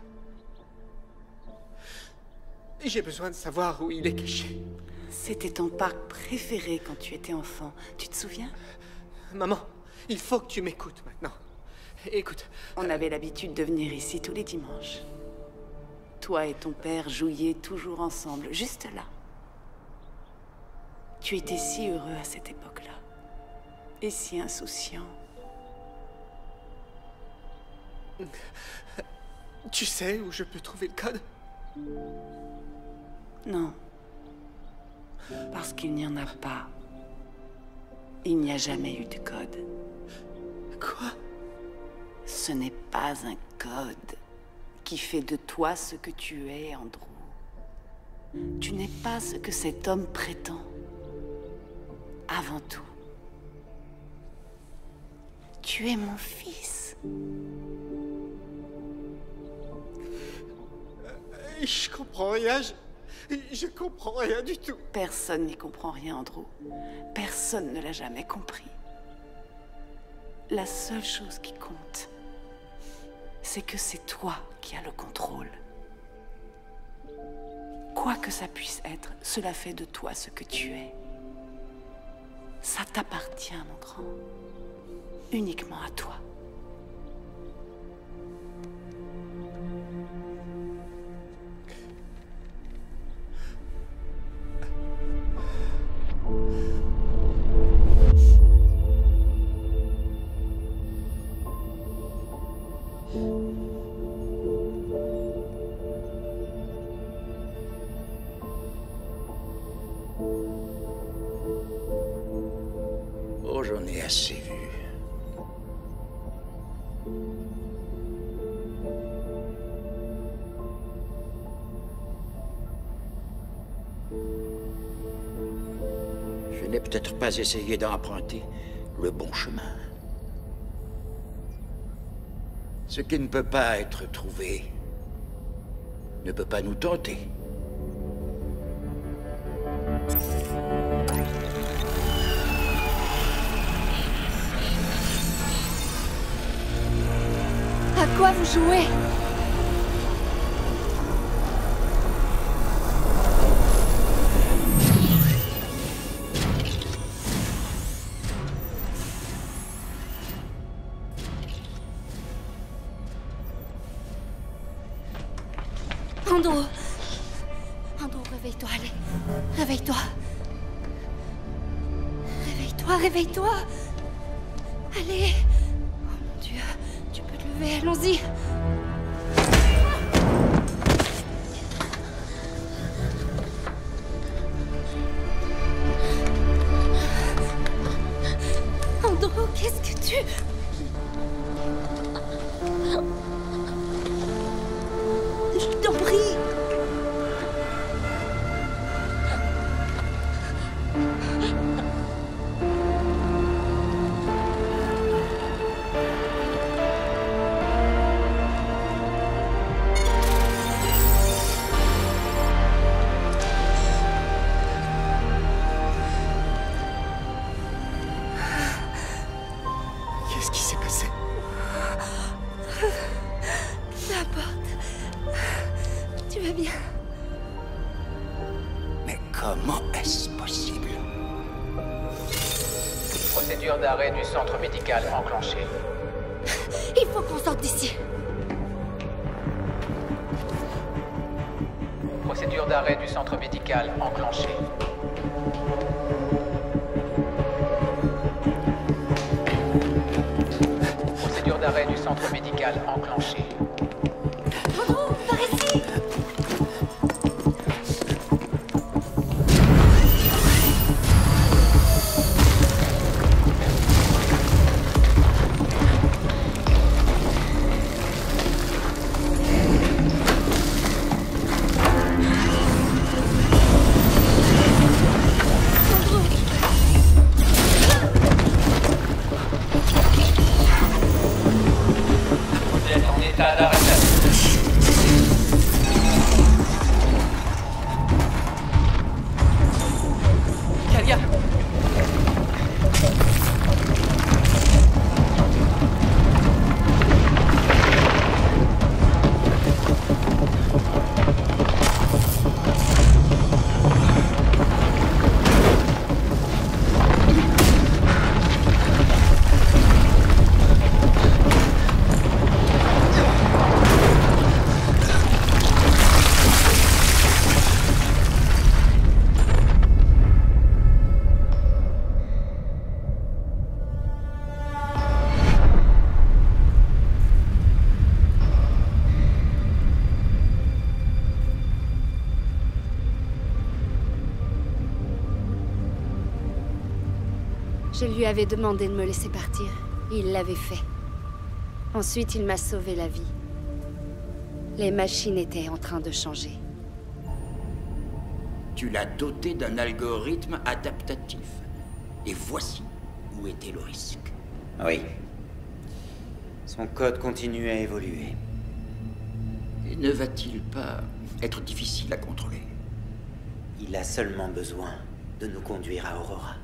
J'ai besoin de savoir où il est caché. C'était ton parc préféré quand tu étais enfant. Tu te souviens? Maman, il faut que tu m'écoutes maintenant. Écoute. On avait l'habitude de venir ici tous les dimanches. Toi et ton père jouiez toujours ensemble, juste là. Tu étais si heureux à cette époque-là. Et si insouciant. Tu sais où je peux trouver le code? Non. Parce qu'il n'y en a pas. Il n'y a jamais eu de code. Quoi? Ce n'est pas un code qui fait de toi ce que tu es, Andrew. Tu n'es pas ce que cet homme prétend. Avant tout. Tu es mon fils. Je comprends rien, je comprends rien du tout. Personne n'y comprend rien, Andrew. Personne ne l'a jamais compris. La seule chose qui compte, c'est que c'est toi qui as le contrôle. Quoi que ça puisse être, cela fait de toi ce que tu es. Ça t'appartient, mon grand. Uniquement à toi. Oh, j'en ai assez vu. Je n'ai peut-être pas essayé d'emprunter le bon chemin. Ce qui ne peut pas être trouvé ne peut pas nous tenter. À quoi vous jouez? Andrew! Andrew, réveille-toi, allez. Réveille-toi. Réveille-toi. Réveille-toi, réveille-toi. Allez. Oh mon Dieu, tu peux te lever, allons-y. Andrew, qu'est-ce que tu... Je t'en prie. Qu'est-ce qui s'est passé? N'importe. Tu vas bien? Mais comment est-ce possible? Procédure d'arrêt du centre médical enclenchée. Il faut qu'on sorte d'ici. Procédure d'arrêt du centre médical enclenchée. Procédure d'arrêt du centre médical enclenchée. Andrew, par ici. Vous êtes en état d'arrestation. Kalia. Je lui avais demandé de me laisser partir. Il l'avait fait. Ensuite, il m'a sauvé la vie. Les machines étaient en train de changer. Tu l'as doté d'un algorithme adaptatif. Et voici où était le risque. Oui. Son code continue à évoluer. Et ne va-t-il pas être difficile à contrôler? Il a seulement besoin de nous conduire à Aurora.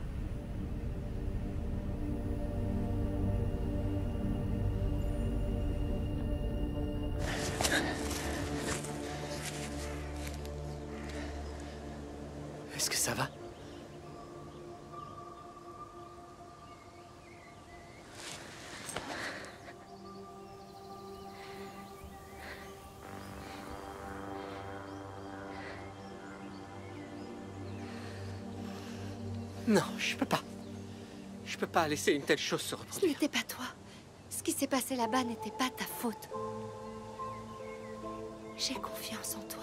Est-ce que ça va? Non, je peux pas. Je peux pas laisser une telle chose se Ce reproduire. n'était pas toi. Ce qui s'est passé là-bas n'était pas ta faute. J'ai confiance en toi.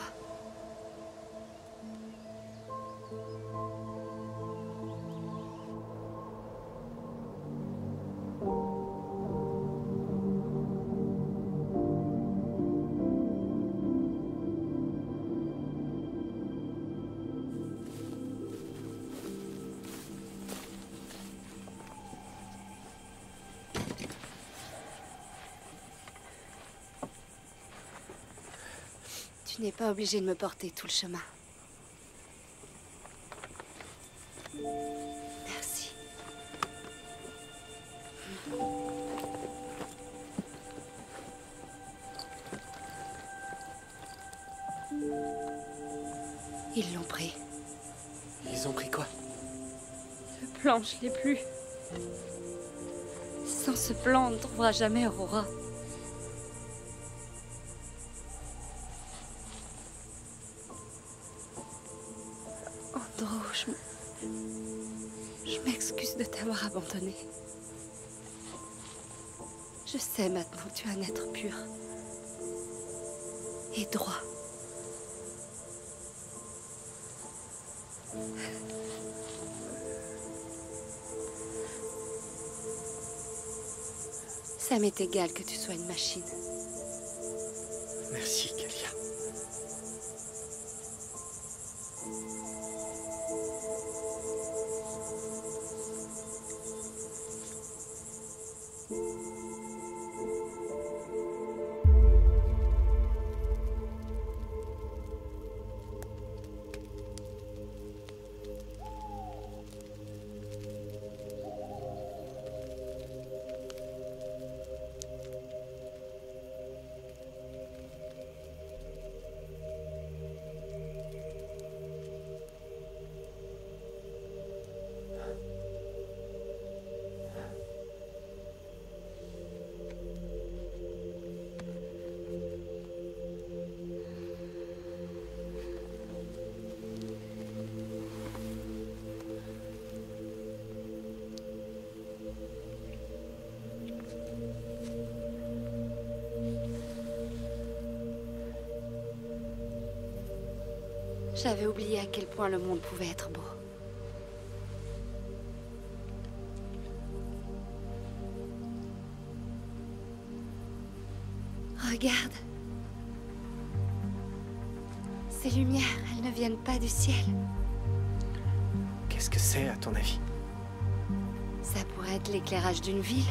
Tu n'es pas obligé de me porter tout le chemin. Merci. Ils l'ont pris. Ils ont pris quoi? Le plan, je l'ai plus. Sans ce plan, on ne trouvera jamais Aurora. Andrew, je m'excuse de t'avoir abandonné. Je sais maintenant que tu es un être pur. Et droit. Ça m'est égal que tu sois une machine. Merci, Kalia. J'avais oublié à quel point le monde pouvait être beau. Regarde. Ces lumières, elles ne viennent pas du ciel. Qu'est-ce que c'est, à ton avis? Ça pourrait être l'éclairage d'une ville.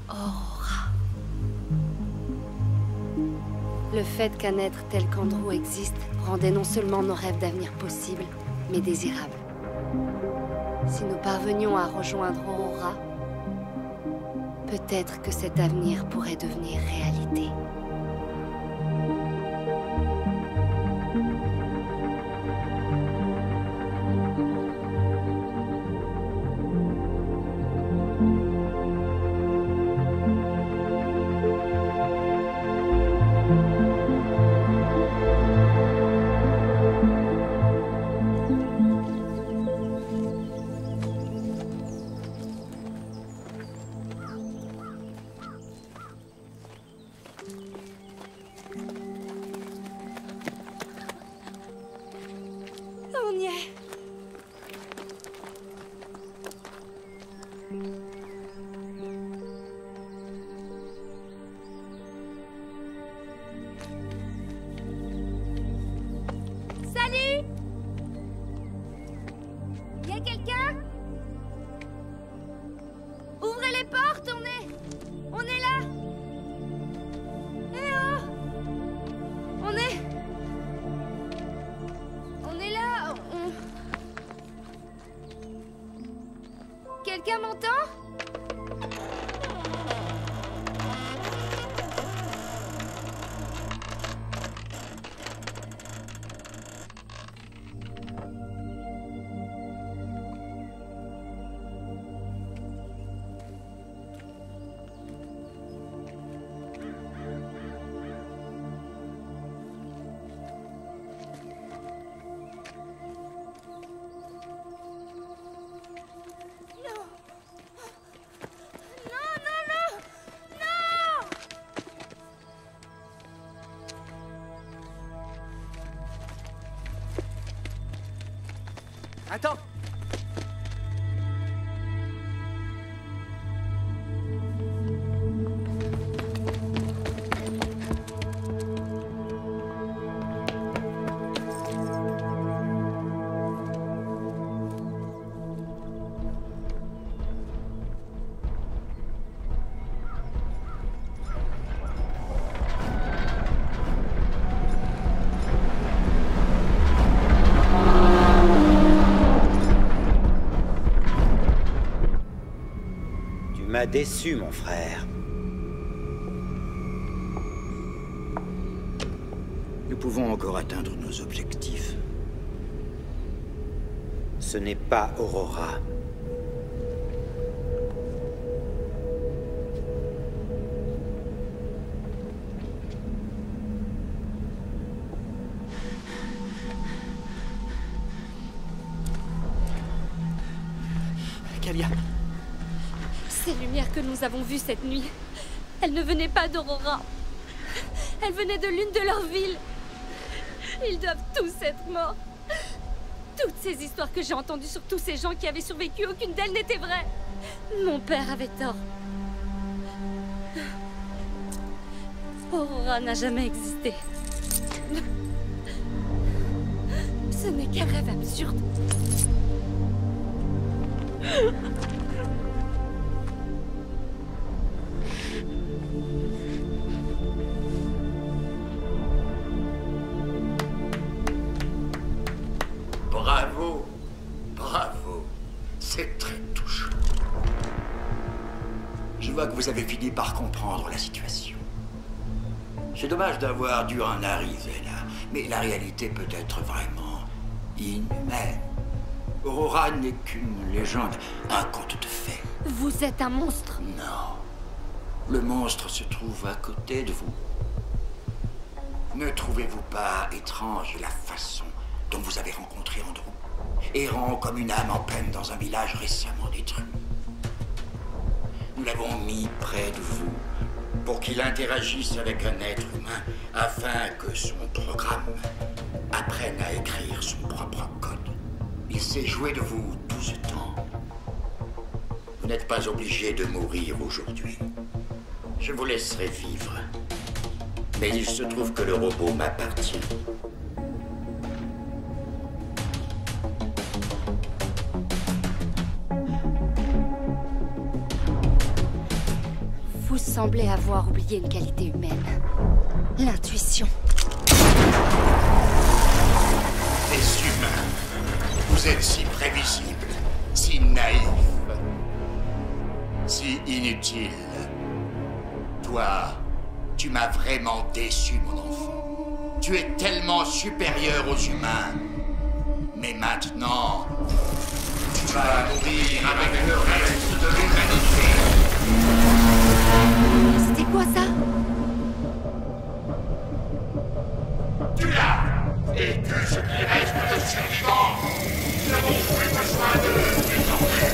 Aurora. Le fait qu'un être tel qu'Andrew existe rendait non seulement nos rêves d'avenir possibles, mais désirables. Si nous parvenions à rejoindre Aurora, peut-être que cet avenir pourrait devenir réalité. On y est. Salut! Y a quelqu'un? Ouvrez les portes, on est là! Eh oh! On est là, Quelqu'un m'entend? Attends! Tu m'as déçu, mon frère. Nous pouvons encore atteindre nos objectifs. Ce n'est pas Aurora. Michaelia. Ces lumières que nous avons vues cette nuit, elles ne venaient pas d'Aurora. Elles venaient de l'une de leurs villes. Ils doivent tous être morts. Toutes ces histoires que j'ai entendues sur tous ces gens qui avaient survécu, aucune d'elles n'était vraie. Mon père avait tort. Aurora n'a jamais existé. Ce n'est qu'un rêve absurde. Bravo, bravo. C'est très touchant. Je vois que vous avez fini par comprendre la situation. C'est dommage d'avoir dû en arriver là, mais la réalité peut être vraiment inhumaine. Aurora n'est qu'une légende, un conte de fées. Vous êtes un monstre. Non. Le monstre se trouve à côté de vous. Ne trouvez-vous pas étrange la façon dont vous avez rencontré Andrew, errant comme une âme en peine dans un village récemment détruit? Nous l'avons mis près de vous pour qu'il interagisse avec un être humain afin que son programme apprenne à écrire son propre code. Il s'est joué de vous 12 ans. Vous n'êtes pas obligé de mourir aujourd'hui. Je vous laisserai vivre. Mais il se trouve que le robot m'appartient. Vous semblez avoir oublié une qualité humaine. L'intuition. Les humains, vous êtes si prévisibles, si naïfs, si inutiles. Toi, tu m'as vraiment déçu, mon enfant. Tu es tellement supérieur aux humains. Mais maintenant, tu vas mourir avec le reste de l'humanité. C'était quoi ça? Tu l'as! Et que ce qui reste de survivants, nous n'avons plus besoin de désormais.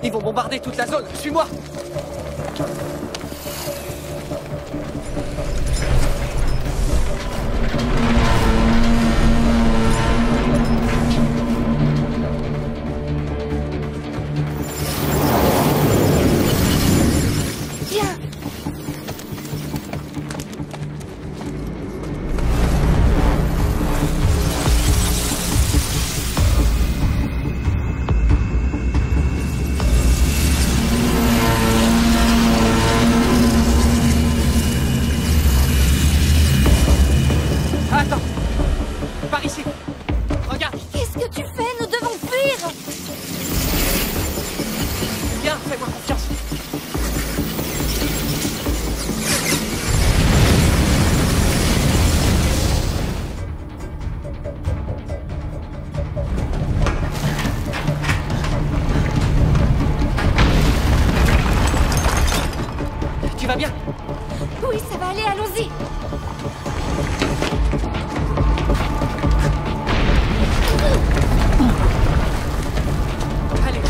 Ils vont bombarder toute la zone. Suis-moi. Va bien? Oui, ça va aller, allons-y. Allez.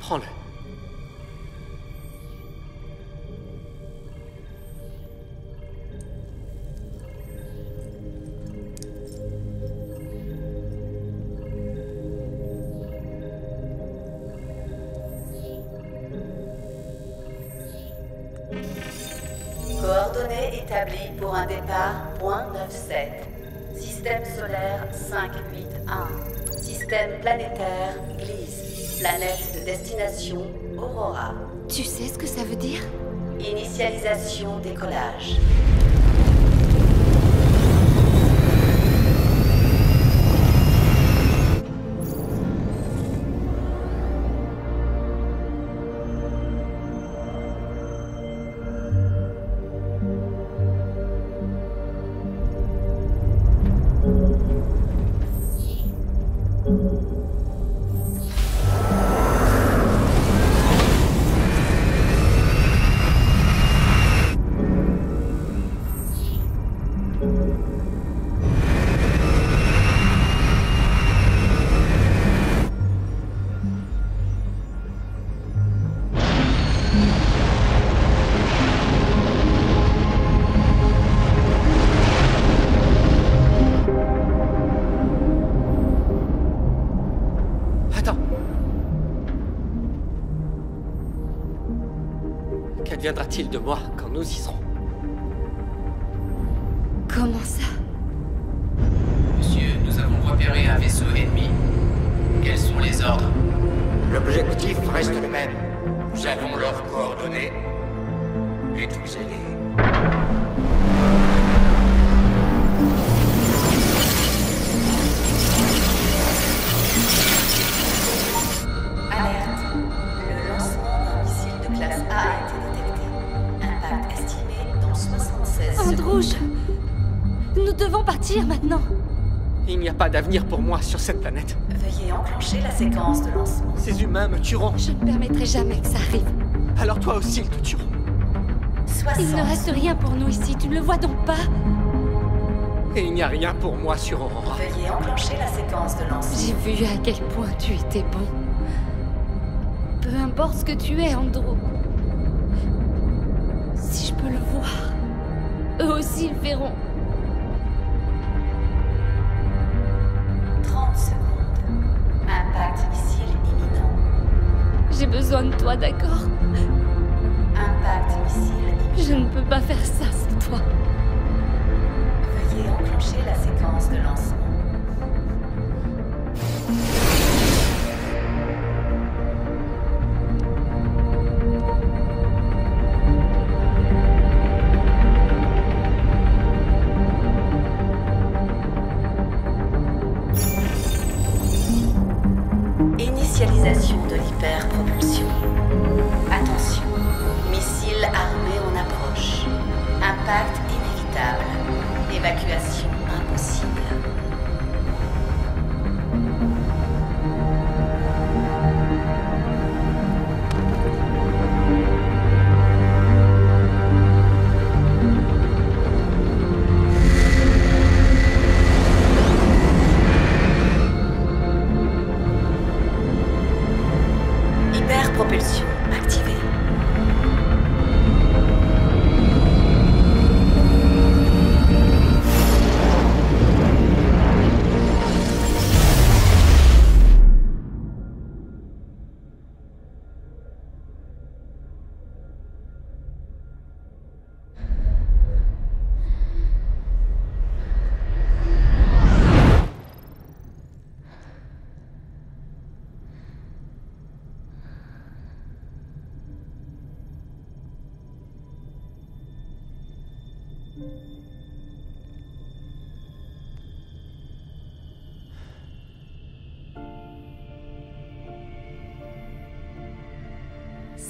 Prends-le. Coordonnées établies pour un départ .97. Système solaire 581. Système planétaire Gliese. Planète de destination Aurora. Tu sais ce que ça veut dire? Initialisation décollage. Qu'adviendra-t-il de moi quand nous y serons? Comment ça? Monsieur, nous avons repéré un vaisseau ennemi. Quels sont les ordres? L'objectif reste le même. Nous avons leurs coordonnées. Épousez-les. Alerte. Le lancement d'un missile de classe A a été détecté. Impact estimé dans 76 secondes. Androuge, nous devons partir maintenant. Il n'y a pas d'avenir pour moi sur cette planète. Veuillez enclencher la séquence de lancement. Ces humains me tueront. Je ne permettrai jamais que ça arrive. Alors toi aussi, ils te tueront. 60. Il ne reste rien pour nous ici, tu ne le vois donc pas? Et il n'y a rien pour moi sur Aurora. Veuillez enclencher la séquence de lancement. J'ai vu à quel point tu étais bon. Peu importe ce que tu es, Andrew. Si je peux le voir, eux aussi le verront. 30 secondes. Impact missile imminent. J'ai besoin de toi, d'accord? Impact missile imminent. Je ne peux pas faire ça sans toi. Veuillez enclencher la séquence de lancement. Initialisation de l'hyperpropulsion. Attention, missile armé en approche. Impact inévitable. Évacuation impossible. Hyperpropulsion activée.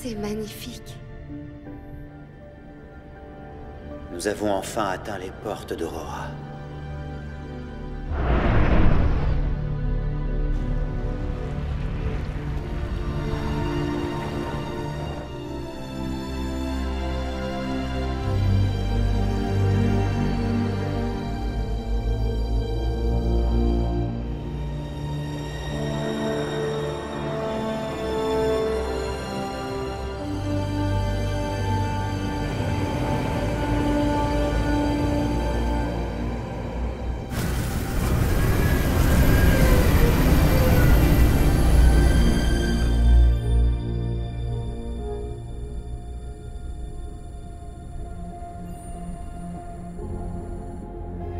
C'est magnifique. Nous avons enfin atteint les portes d'Aurora.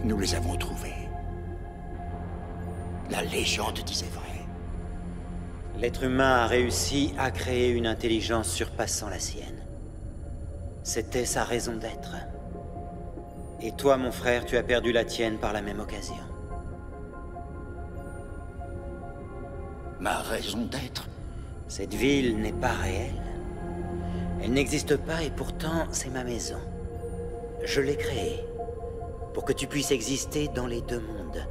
Nous les avons trouvés. La légende disait vrai. L'être humain a réussi à créer une intelligence surpassant la sienne. C'était sa raison d'être. Et toi, mon frère, tu as perdu la tienne par la même occasion. Ma raison d'être? Cette ville n'est pas réelle. Elle n'existe pas et pourtant, c'est ma maison. Je l'ai créée pour que tu puisses exister dans les deux mondes.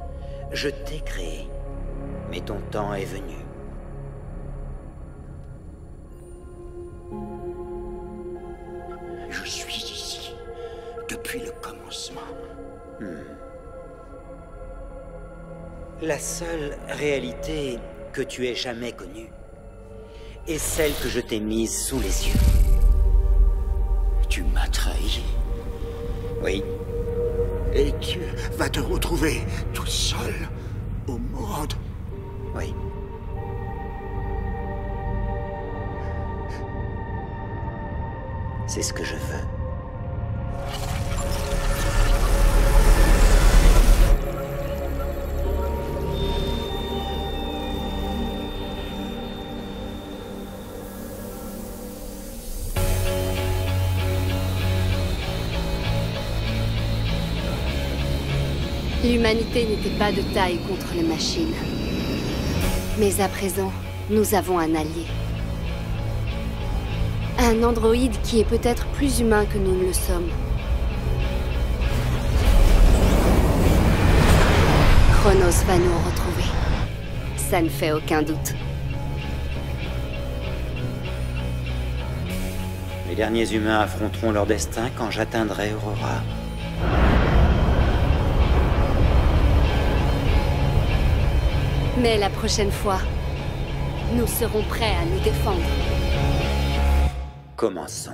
Je t'ai créé, mais ton temps est venu. Je suis ici depuis le commencement. La seule réalité que tu aies jamais connue est celle que je t'ai mise sous les yeux. Tu m'as trahi. Oui. Et tu vas te retrouver tout seul au monde. Oui. C'est ce que je veux. L'humanité n'était pas de taille contre les machines. Mais à présent, nous avons un allié. Un androïde qui est peut-être plus humain que nous ne le sommes. Chronos va nous retrouver. Ça ne fait aucun doute. Les derniers humains affronteront leur destin quand j'atteindrai Aurora. Mais la prochaine fois, nous serons prêts à nous défendre. Commençons.